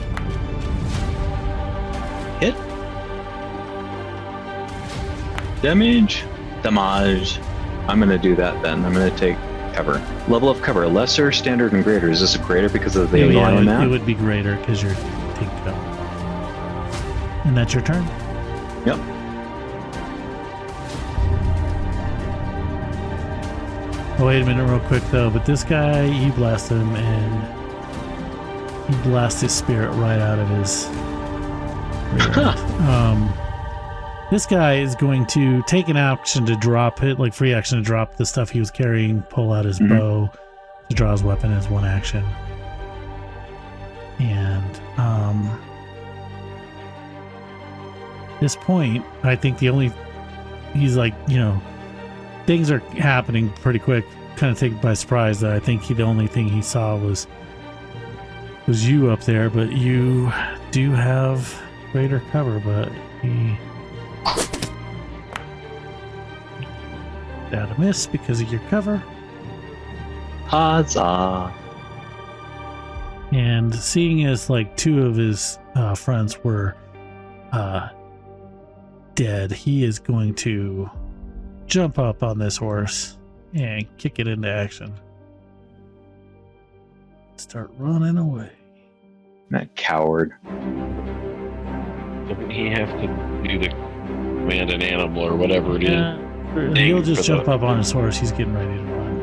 D: Hit. Damage. Damage. I'm going to do that then. I'm going to take cover. Level of cover. Lesser, standard, and greater. Is this a greater because of the angle on
A: it would be greater because you're taking cover. And that's your turn?
D: Yep.
A: Oh, wait a minute real quick though, but this guy, you blast him and you blast his spirit right out of his this guy is going to take an action to drop it, like free action to drop the stuff he was carrying, pull out his bow to draw his weapon as one action. And this point, I think he's like, you know, things are happening pretty quick, kind of taken by surprise. That I think the only thing he saw was you up there, but you do have greater cover, but he got a miss because of your cover.
D: Huzzah!
A: And seeing as like two of his friends were dead, he is going to jump up on this horse and kick it into action. Start running away.
D: That coward.
E: doesn't he have to do the command an animal or whatever it is?
A: Yeah, he'll just jump up on his horse. He's getting ready to run.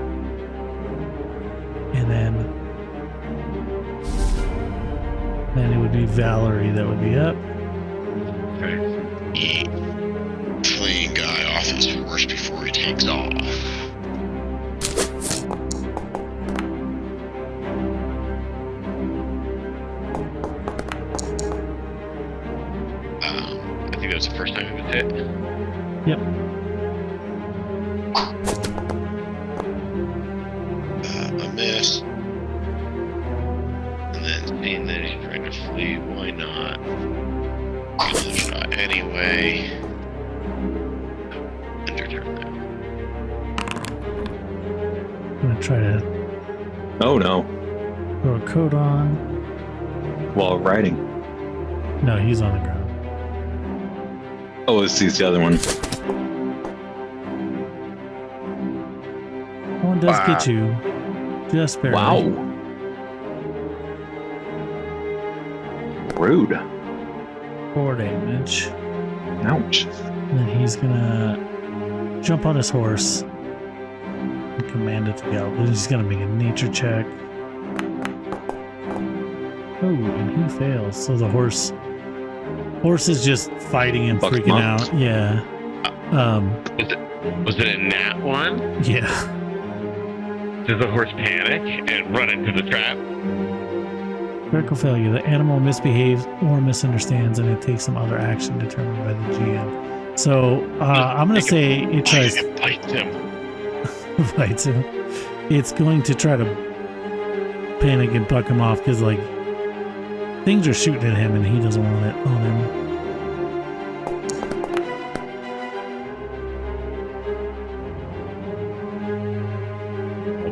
A: And then it would be Valerie that would be up.
E: Okay.
B: He fleeing guy off his horse before he takes off. I think that's the first time it was hit.
A: Yep.
B: A miss. And then seeing that he's trying to flee, why not? Give it a shot anyway. End your turn now.
A: I'm gonna try to
D: Oh no.
A: throw a coat on.
D: While riding.
A: No, he's on the ground.
D: Oh, it's the other one.
A: One does get you. Just barely.
D: Wow. Rude.
A: 4 damage.
D: Ouch.
A: And then he's gonna jump on his horse and command it to go. But he's gonna make a nature check. Oh, and he fails. So the horse is just fighting and
D: Bucks
A: freaking
D: monks.
A: out. Yeah.
E: Was it a nat one?
A: Yeah.
E: Does the horse panic and run into the trap?
A: Critical failure. The animal misbehaves or misunderstands, and it takes some other action determined by the GM. So I'm going to say it tries
B: It bites him.
A: bites him. It's going to try to panic and buck him off because, like, things are shooting at him and he doesn't want it on him.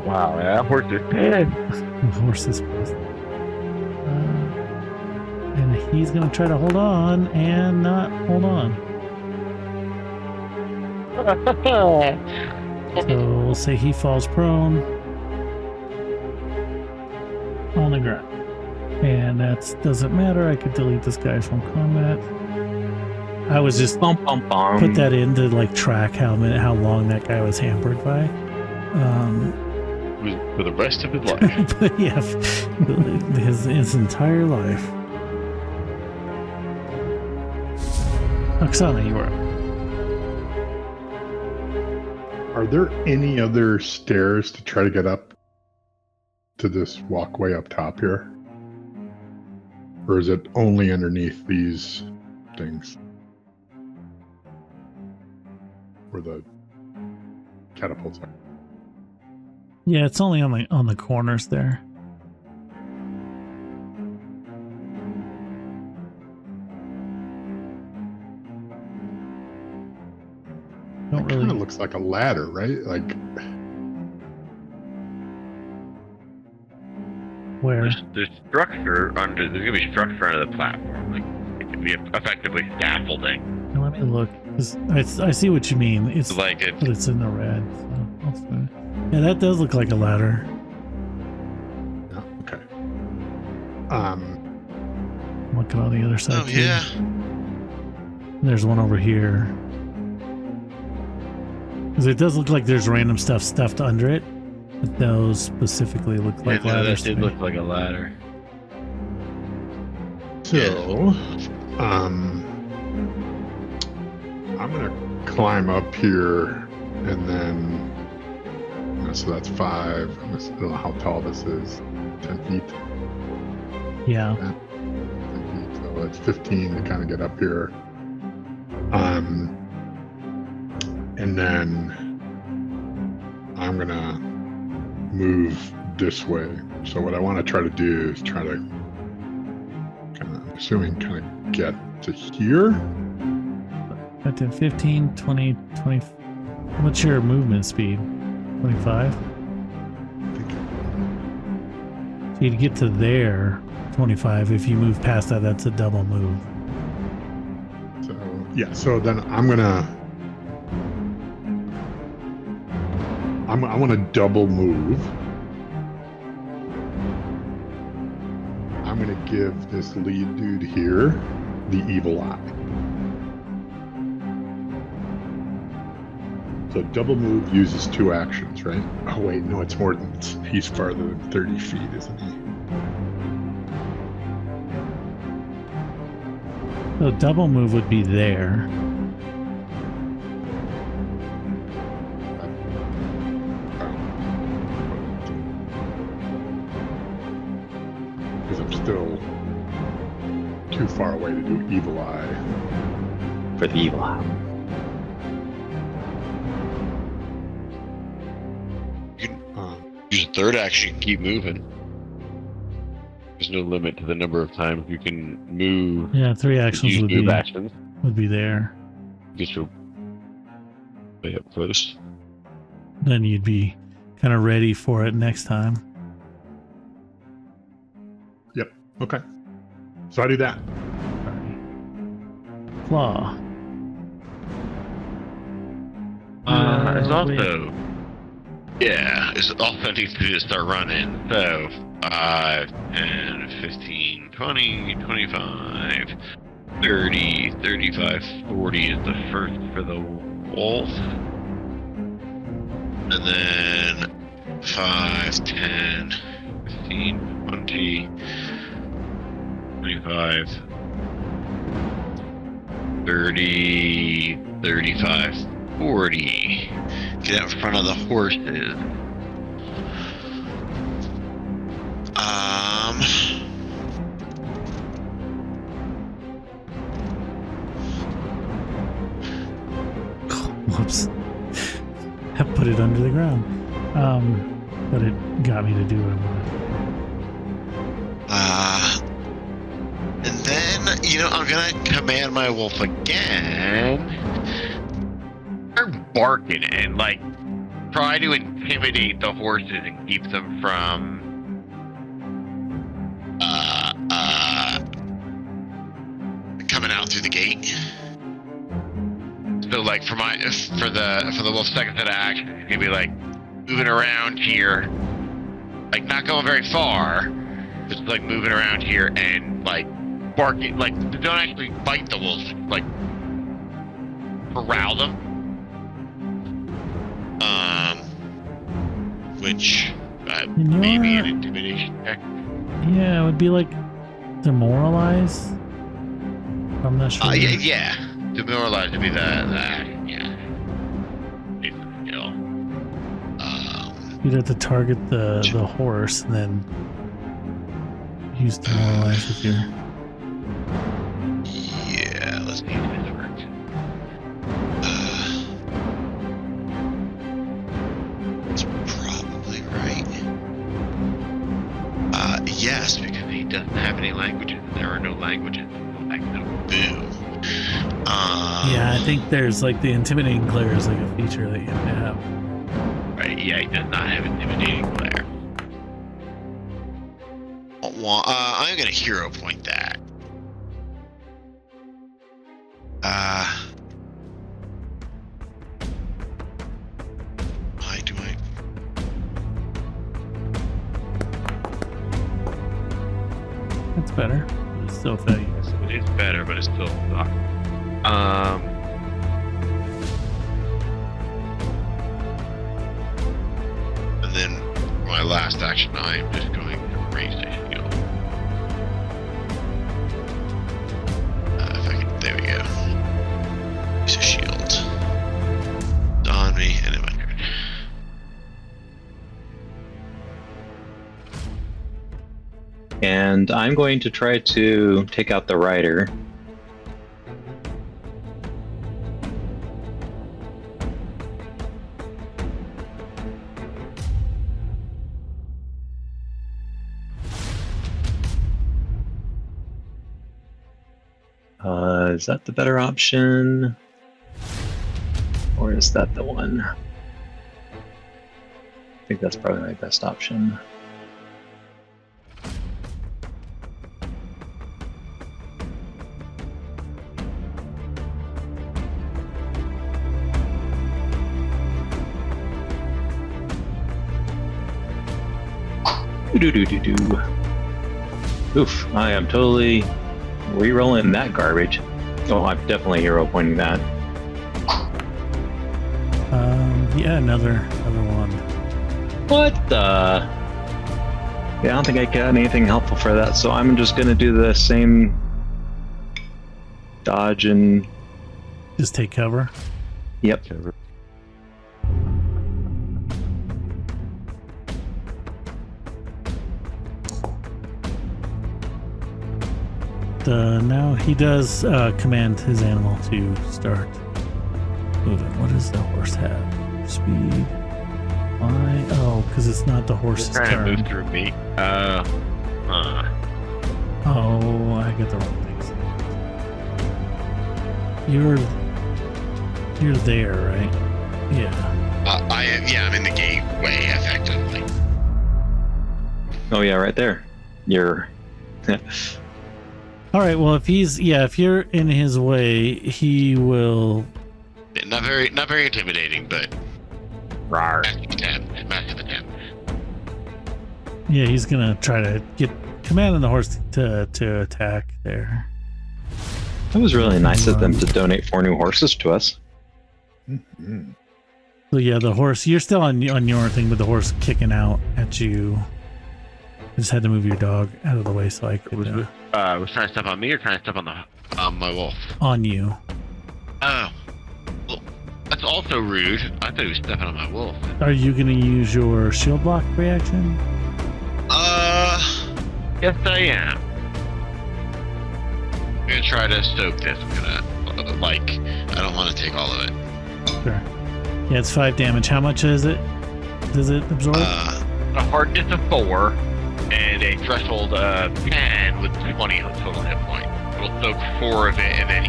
E: Wow, that horse is dead.
A: The horse is pissed. And he's going to try to hold on and not hold on. So we'll say he falls prone on the ground. And that doesn't matter. I could delete this guy from combat. I was just
D: Bum, bum, bum.
A: put that in to like track how long that guy was hampered by.
B: For the rest of his life.
A: But yeah, his entire life. Oksana, you were up.
C: Are there any other stairs to try to get up to this walkway up top here? Or is it only underneath these things? Where the catapults are?
A: Yeah, it's only on the corners there. Don't
C: It kind of
A: really.
C: looks like a ladder, right? Like,
A: Where?
E: There's structure under. There's gonna be structure under the platform. Like it could be effectively scaffolding.
A: Let me look. 'Cause I see what you mean. It's
E: Like it.
A: but it's in the red. So I'll say. Yeah, that does look like a ladder.
C: oh, okay.
A: I'm looking on the other side.
B: Oh,
A: too.
B: yeah.
A: There's one over here. Because it does look like there's random stuff stuffed under it. But those specifically look like
E: Yeah,
A: ladders.
E: that
A: to
E: did
A: me.
E: look like a ladder.
C: So, I'm gonna climb up here and then, so that's 5. I don't know how tall this is. 10 feet?
A: Yeah.
C: 10 feet. So it's 15 to kind of get up here. And then I'm gonna move this way. So what I want to try to do is try to kind of get to here.
A: Got to 15, 20, 20. What's your movement speed? 25? So you'd get to there, 25. If you move past that, that's a double move.
C: So yeah, so then I'm gonna I want to double move. I'm gonna give this lead dude here the evil eye. So double move uses 2 actions, right? Oh wait, no, it's more than he's farther than 30 feet, isn't he?
A: So double move would be there.
C: Because I'm still too far away to do evil eye.
D: For the evil eye.
B: Use a third action, keep moving. There's no limit to the number of times you can move.
A: Yeah, 3 actions
B: Use
A: would
B: move
A: be
B: actions.
A: there.
B: Get your way up close.
A: Then you'd be kind of ready for it next time.
C: Yep. Okay. So I do that.
A: Claw.
B: It's also. Yeah, it's also needs to do is start running. So 5, 10, 15, 20, 25, 30, 35, 40 is the first for the wolf. And then 5, 10, 15, 20, 25, 30, 35, 40. Get out in front of the horses.
A: have put it under the ground. But it got me to do what I wanted.
B: And then, I'm gonna command my wolf again. Start barking and try to intimidate the horses and keep them from coming out through the gate. So for the wolf's second set of action, it's gonna be moving around here, not going very far, just moving around here and barking, don't actually bite the wolves, corral them. Which maybe an intimidation check.
A: Yeah, it would be demoralize. I'm not sure.
B: Yeah. Demoralize would be the action, yeah. Skill.
A: You'd have to target the horse and then use demoralize with your.
B: Yeah, let's see if this works. That's probably right. Yes, because he doesn't have any languages. There are no languages. Boo.
A: Yeah, I think there's the intimidating glare is a feature that you have to have.
B: Right, yeah, he does not have intimidating glare. Well, I'm gonna hero point that. Why do I?
A: That's better. It's still failure.
B: It is better, but it's still not. And then my last action, I'm just going to raise a shield. If I can, there we go. Raise a shield. It's on me, and then my turn.
D: And I'm going to try to take out the rider. Is that the better option? Or is that the one? I think that's probably my best option. Do-do-do-do-do. Oof, I am totally re-rolling that garbage. Oh, I'm definitely hero pointing that.
A: Yeah, another one.
D: What the? Yeah, I don't think I got anything helpful for that, so I'm just gonna do the same dodge and
A: just take cover.
D: Yep.
A: Now he does command his animal to start moving. What does the horse have? Speed. Why? Oh, because it's not the horse's
B: trying
A: turn.
B: to move through me.
A: Oh, I get the wrong things. You're there, right? Yeah.
B: I'm in the gateway, effectively.
D: Oh yeah, right there. You're.
A: All right. Well, if you're in his way, he will.
B: Not very intimidating, but massive attempt.
A: Yeah, he's gonna try to get commanding the horse to attack there.
D: That was really nice of them to donate 4 new horses to us.
C: Mm-hmm.
A: So yeah, the horse. You're still on your thing, but the horse kicking out at you. I just had to move your dog out of the way so I could.
B: Was trying to step on me or trying to step on my wolf?
A: On you.
B: Oh, well, that's also rude. I thought he was stepping on my wolf.
A: Are you gonna use your shield block reaction?
B: Yes, I am. I'm gonna try to soak this. I'm gonna I don't want to take all of it.
A: Sure. Yeah, it's 5 damage. How much is it? Does it absorb?
E: A hardness of 4 and a threshold of 10 with 20 total hit points. We'll soak 4 of it, and then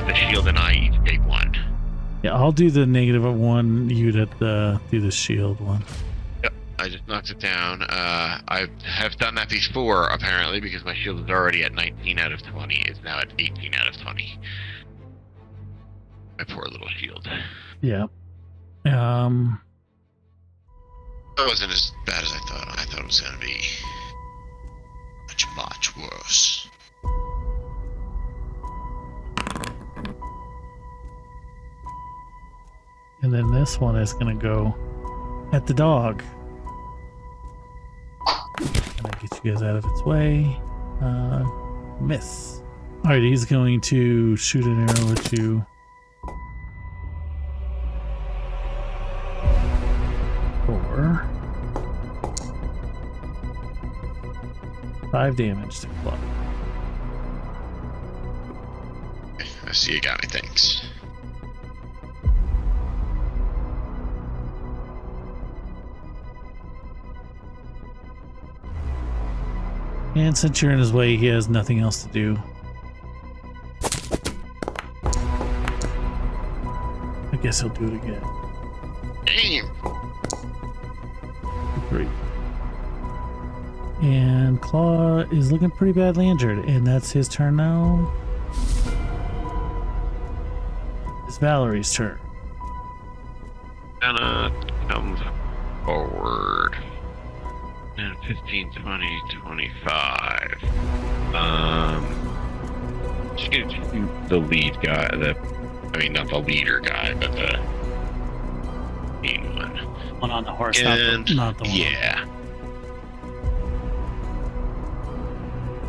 E: the shield and I each take 1.
A: Yeah, I'll do the -1. You'd have to do the shield one.
B: Yep, I just knocked it down. I have done that before, apparently, because my shield is already at 19 out of 20. It's now at 18 out of 20. My poor little shield.
A: Yeah.
B: It wasn't as bad as I thought. I thought it was going to be much worse.
A: And then this one is going to go at the dog. Can I get you guys out of its way? Miss. Alright, he's going to shoot an arrow at you. For 5 damage to club.
B: I see you got me, thanks.
A: And since you're in his way, he has nothing else to do. I guess he'll do it again.
B: Damn.
A: 3. And Claw is looking pretty badly injured, and that's his turn now. It's Valerie's turn.
E: Gonna come forward. 10, 15, 20, 25. Just gonna shoot the lead guy. Not the leader guy, but the main one.
A: One on the horse,
E: And
A: not the one.
B: Yeah.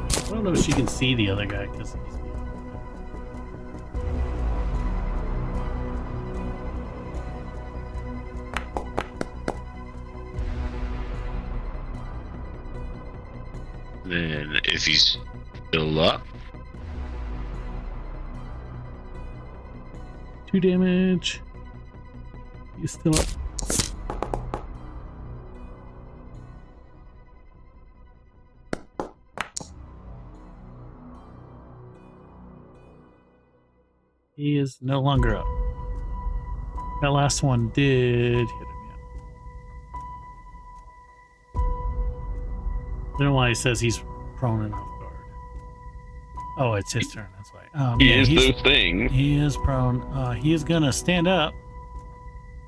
A: I don't know if she can see the other guy because he's.
B: Then if he's still up,
A: 2 damage. He's still up. He is no longer up. That last one did hit him, yeah. I don't know why he says he's prone and off guard. Oh, it's his turn, that's why.
E: He
A: yeah,
E: is
A: he's-
E: those things.
A: He is prone. He is gonna stand up.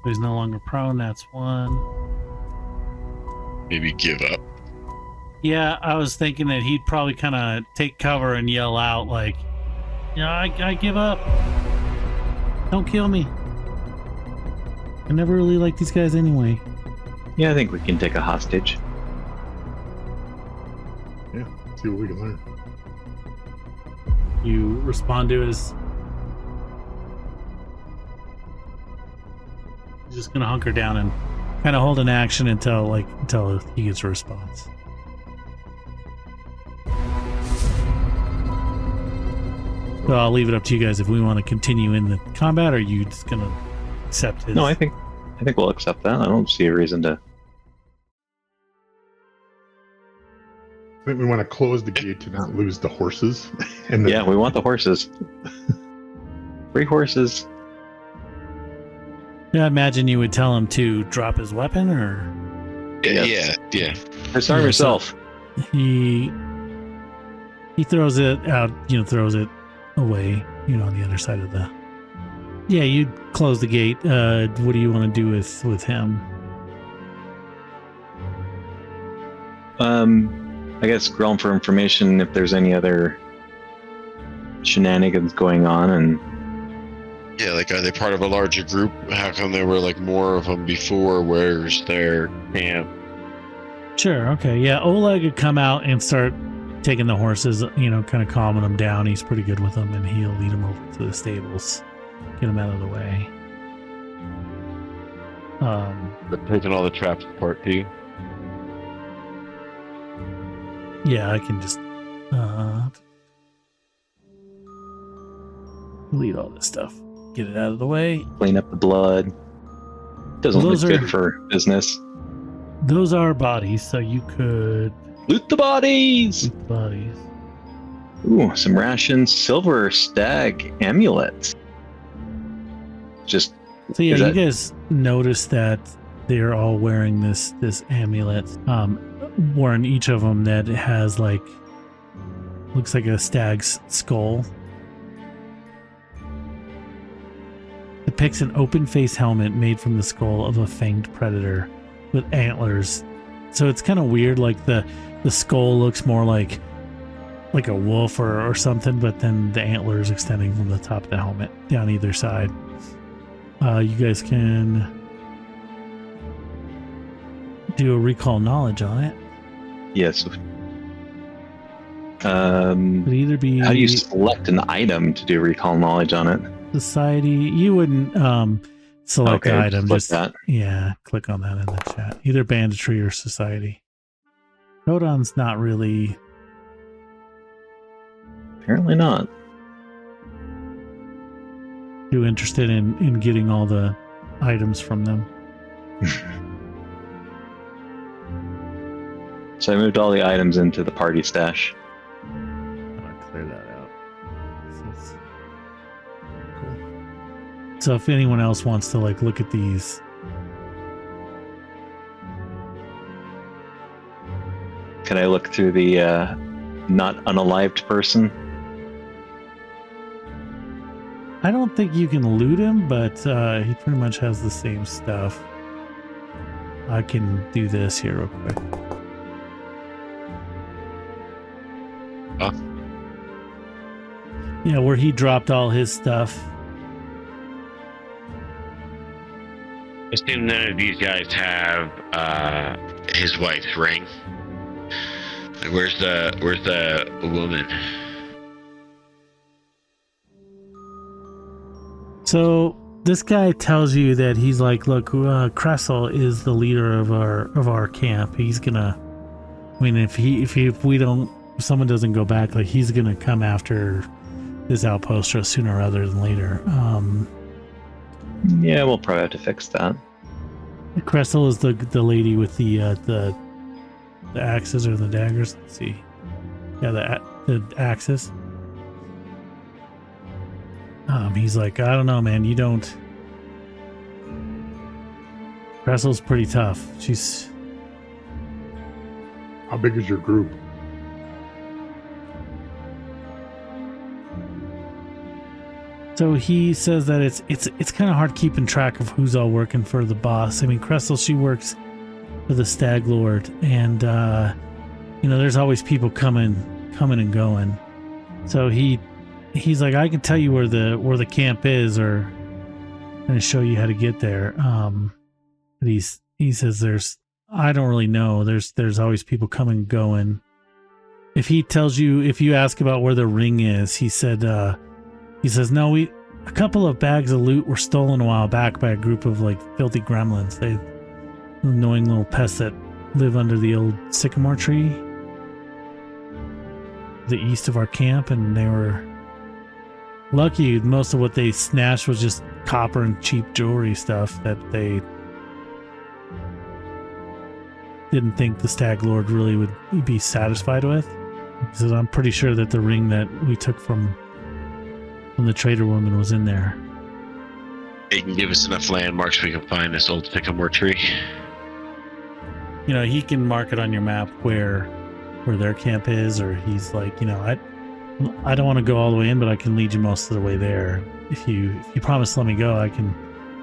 A: But he's no longer prone, that's 1.
B: maybe give up.
A: Yeah, I was thinking that he'd probably kind of take cover and yell out like, I give up. Don't kill me. I never really liked these guys anyway.
D: Yeah, I think we can take a hostage.
C: Yeah, see what we can learn.
A: You respond to his... He's just gonna hunker down and kind of hold an action until he gets a response. So I'll leave it up to you guys if we want to continue in the combat, or are you just gonna accept his...
D: No, I think we'll accept that. I don't see a reason to.
C: I think we want to close the gate to not lose the horses. And
D: Yeah, we want the horses. 3 horses.
A: Yeah, I imagine you would tell him to drop his weapon, or
D: Yes.
B: Yeah.
D: Disarm
A: Yeah,
D: yourself.
A: he throws it out, throws it away, on the other side of the... Yeah, you close the gate. What do you want to do with him?
D: I guess grown for information if there's any other shenanigans going on, and
B: Yeah, like, are they part of a larger group? How come there were, more of them before? Where's their camp?
A: Sure, okay. Yeah, Oleg would come out and start taking the horses, kind of calming them down. He's pretty good with them, and he'll lead them over to the stables, get them out of the way.
E: But taking all the traps apart too.
A: Yeah, I can just delete all this stuff. Get it out of the way.
D: clean up the blood. Doesn't
A: Those
D: look
A: are-
D: good for business.
A: Those are bodies, so you could
D: Loot the bodies!
A: loot the bodies.
D: Ooh, some rations, silver stag amulets. Just
A: So yeah,
D: Is
A: you
D: that-
A: guys notice that they're all wearing this amulet. Wearing each of them that has like looks like a stag's skull. Depicts an open face helmet made from the skull of a fanged predator with antlers. So it's kind of weird, like the skull looks more like a wolf or something, but then the antlers extending from the top of the helmet down either side. You guys can do a recall knowledge on it.
D: yes.
A: Could either be
D: How do you select an item to do recall knowledge on it?
A: society. You wouldn't select the item.
D: click
A: Just
D: that.
A: yeah, click on that in the chat. Either banditry or society. Codon's not really.
D: Apparently not.
A: Too interested in getting all the items from them.
D: So I moved all the items into the party stash.
A: I'm gonna clear that out. So if anyone else wants to like look at these,
D: Can I look through the not unalived person?
A: I don't think you can loot him, but he pretty much has the same stuff. I can do this here real quick.
B: Oh.
A: Yeah, where he dropped all his stuff.
B: Assume none of these guys have his wife's ring. Where's the woman?
A: So this guy tells you that he's like, look, Kressel is the leader of our camp. He's gonna. I mean, if someone doesn't go back, like he's gonna come after this outpost sooner rather than later.
D: Yeah, we'll probably have to fix that.
A: Kressel is the lady with the axes or the daggers. Let's see. Yeah, the axes. He's like, I don't know, man. You don't. Kressel's pretty tough. She's.
C: How big is your group?
A: So he says that it's kind of hard keeping track of who's all working for the boss. I mean, Kressel, she works for the Stag Lord, and there's always people coming and going. So he's like, I can tell you where the camp is, or I'm gonna show you how to get there. But he says I don't really know. There's always people coming and going. If you ask about where the ring is, he says, no, a couple of bags of loot were stolen a while back by a group of like filthy gremlins. They annoying little pests that live under the old sycamore tree the east of our camp, and they were lucky. Most of what they snatched was just copper and cheap jewelry stuff that they didn't think the Stag Lord really would be satisfied with. He says, I'm pretty sure that the ring that we took from the trader woman was in there.
B: They can give us enough landmarks we can find this old sycamore tree.
A: He can mark it on your map where their camp is, or he's like, I don't want to go all the way in, but I can lead you most of the way there. If you promise to let me go,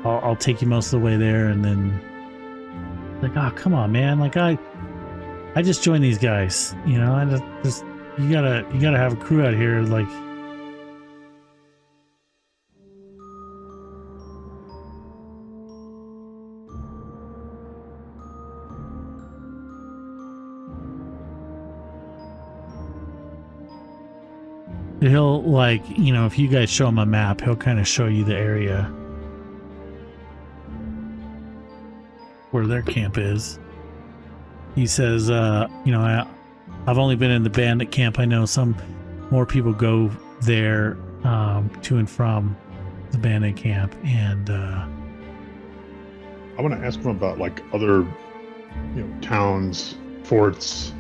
A: I'll take you most of the way there, and then like, oh, come on, man, like I just joined these guys, I just you gotta have a crew out here, like. He'll if you guys show him a map, he'll kind of show you the area where their camp is. He says, I've only been in the bandit camp. I know some more people go there to and from the bandit camp, and
C: I want to ask him about like other, towns, forts.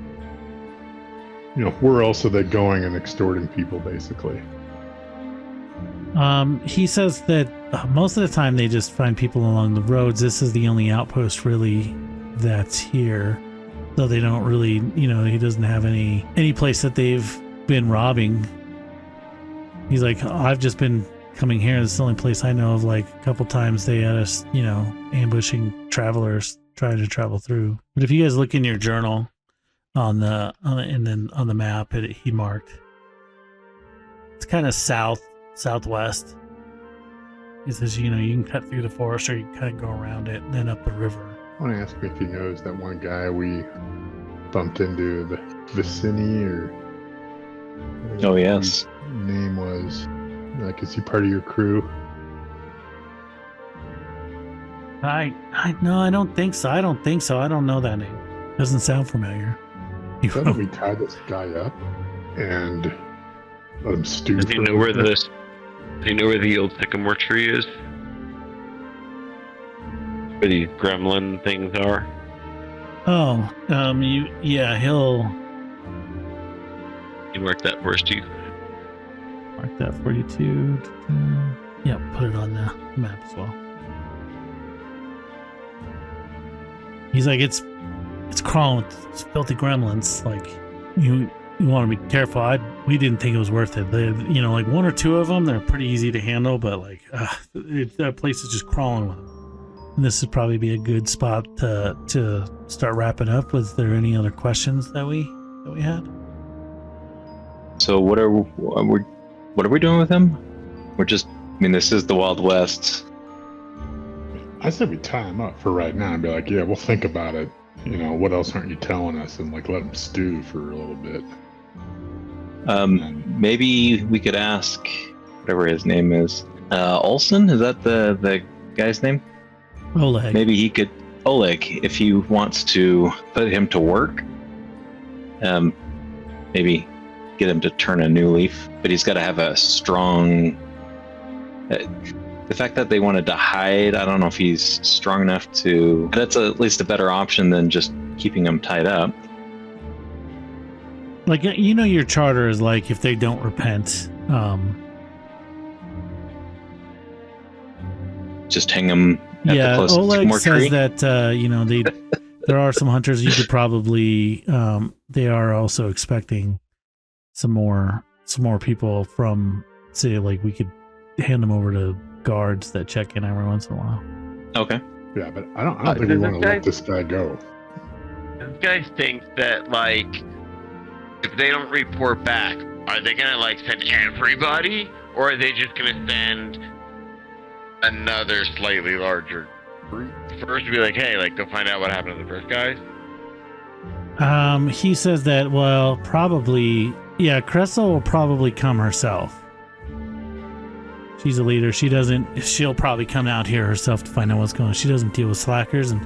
C: Where else are they going and extorting people, basically?
A: He says that most of the time they just find people along the roads. This is the only outpost really that's here. So they don't really, he doesn't have any place that they've been robbing. He's like, I've just been coming here. This is the only place I know of. Like a couple times they had us, ambushing travelers trying to travel through. But if you guys look in your journal on the map, he marked. It's kind of southwest. He says, you can cut through the forest or you can kind of go around it and then up the river.
C: I want to ask him if he knows that one guy we bumped into, the Vicini, or
D: Oh, yes.
C: his name was. Like, is he part of your crew?
A: No, I don't think so. I don't know that name. Doesn't sound familiar.
C: I thought we tied this guy up and let him stew.
E: Does he know where the old sycamore tree is? Where these gremlin things are?
A: Oh, he'll
E: You mark that for us too.
A: mark that for you too. Yeah, put it on the map as well. He's like, it's crawling with filthy gremlins. Like, you want to be careful. We didn't think it was worth it. Like one or two of them, they're pretty easy to handle, but like that place is just crawling with them. And this would probably be a good spot to start wrapping up. Was there any other questions that we had?
D: So what are we doing with him? We're just, this is the Wild West.
C: I said we tie him up for right now and be like, yeah, we'll think about it. What else aren't you telling us? And like let him stew for a little bit.
D: Maybe we could ask whatever his name is. Olson? Is that the guy's name?
A: Oleg.
D: Maybe he could, Oleg, if he wants to put him to work. Maybe get him to turn a new leaf, but he's got to have a strong. The fact that they wanted to hide, I don't know if he's strong enough to. That's at least a better option than just keeping him tied up.
A: Like, your charter is like, if they don't repent,
D: just hang them at the closest
A: Oleg
D: sycamore
A: says
D: tree.
A: that there are some hunters you could probably they are also expecting some more people from, say, like we could hand them over to guards that check in every once in a while.
D: Okay.
C: Yeah, but I don't think we want to let this guy go.
E: This guy thinks that, like, if they don't report back, are they gonna, like, send everybody? Or are they just gonna send another slightly larger group first to be like, hey, like, go find out what happened to the first guys?
A: He says that, well, probably, Cressel will probably come herself. She's a leader. She'll probably come out here herself to find out what's going on. She doesn't deal with slackers, and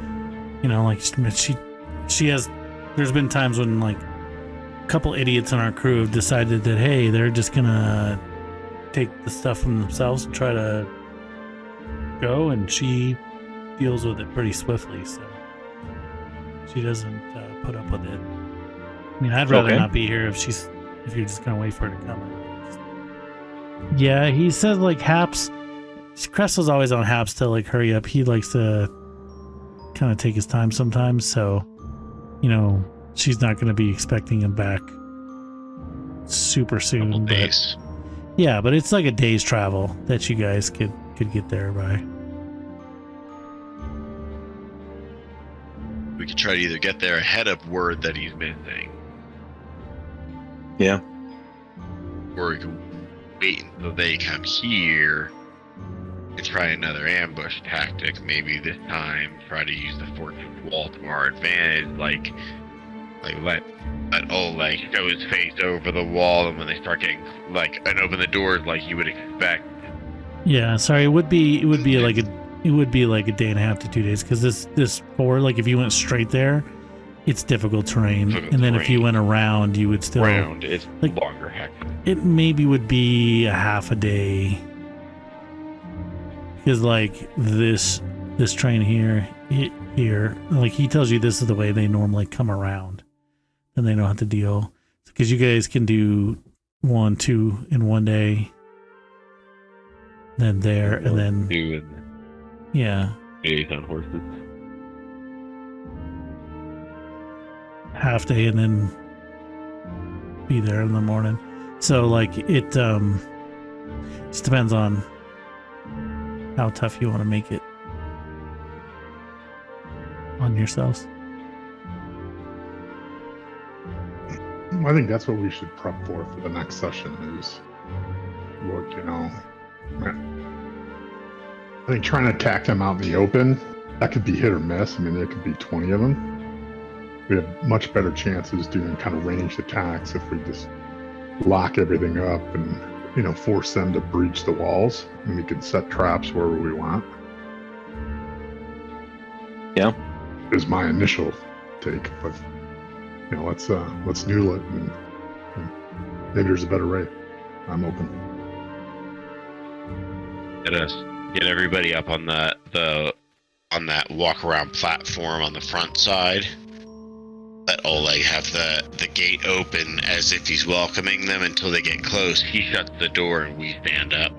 A: she has. There's been times when like a couple idiots on our crew have decided that, hey, they're just gonna take the stuff from themselves and try to go, and she deals with it pretty swiftly. So she doesn't put up with it. I'd rather not be here if you're just gonna wait for her to come. Yeah, he says like Haps. Cressel's always on Haps to like hurry up. He likes to kind of take his time sometimes, so she's not going to be expecting him back super soon.
B: Couple days.
A: Yeah, but it's like a day's travel that you guys could get there by.
B: We could try to either get there ahead of word that he's missing,
D: Yeah.
B: or we could wait until they come here and try another ambush tactic. Maybe this time try to use the fortress wall to our advantage, like let Oleg show his face over the wall, and when they start getting and open the doors like you would expect.
A: Yeah, sorry, it would be like a day and a half to 2 days, because this fort, like if you went straight there, it's difficult terrain, and then if you went around, you would still
E: It's
A: like,
E: longer, heck.
A: it maybe would be a half a day, because like this this train here, like he tells you this is the way they normally come around, and they don't have to deal, because you guys can do 1, 2 in one day, then there, and then
E: 2 and
A: yeah,
E: 8 on horses.
A: half day, and then be there in the morning. So like it just depends on how tough you want to make it on yourselves.
C: I think that's what we should prep for the next session is look, I think trying to attack them out in the open, that could be hit or miss. I mean, there could be 20 of them. We have much better chances doing kind of ranged attacks if we just lock everything up and, force them to breach the walls, and we can set traps wherever we want.
D: Yeah.
C: Is my initial take, but let's noodle it, and maybe there's a better way. I'm open.
B: Get everybody up on that walk around platform on the front side. Let Oleg have the gate open as if he's welcoming them until they get close. He shuts the door and we stand up.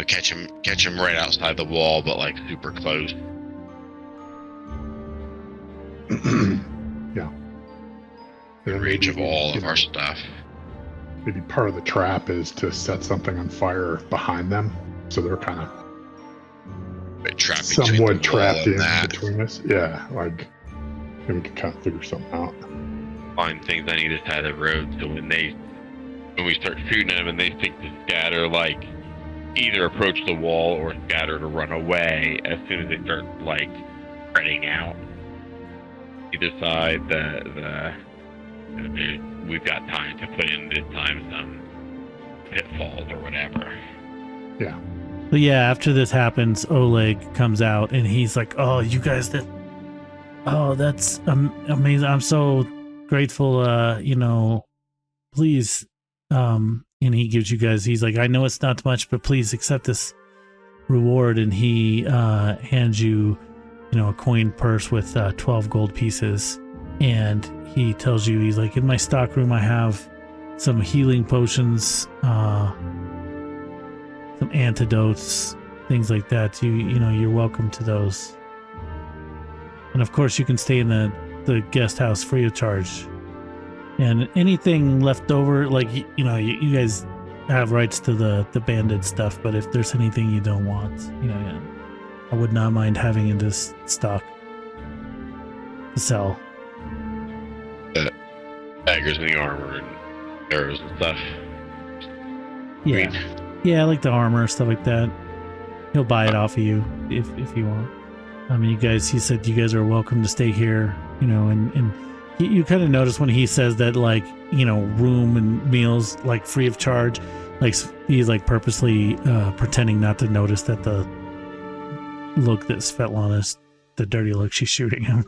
B: Catch him right outside the wall, but like super close.
C: Yeah.
B: In range of all of our stuff.
C: Maybe part of the trap is to set something on fire behind them, so they're kind of somewhat trapped in between us. Yeah, like maybe we can kind of figure something out.
E: Find things on either side of the road, so when we start shooting them and they think to scatter, like either approach the wall or scatter to run away as soon as they start like spreading out. Either side, we've got time to put in this time some pitfalls or whatever.
C: Yeah.
A: But yeah, after this happens, Oleg comes out and he's like, "Oh, you guys that's amazing. I'm so grateful. Please." And he gives you guys, he's like, "I know it's not much, but please accept this reward." And he hands you, a coin purse with 12 gold pieces. And he tells you, he's like, "In my stockroom, I have some healing potions, some antidotes, things like that. You're welcome to those. And of course, you can stay in the guest house free of charge. And anything left over, like, you guys have rights to the bandit stuff, but if there's anything you don't want, I would not mind having in this stock to sell."
E: Daggers in the armor and arrows and stuff.
A: Yeah. Yeah, like the armor, stuff like that. He'll buy it off of you if you want. He said you guys are welcome to stay here, and you kind of notice when he says that, like, room and meals, like, free of charge, like, he's, like, purposely pretending not to notice that the look that Svetlana is, the dirty look she's shooting him.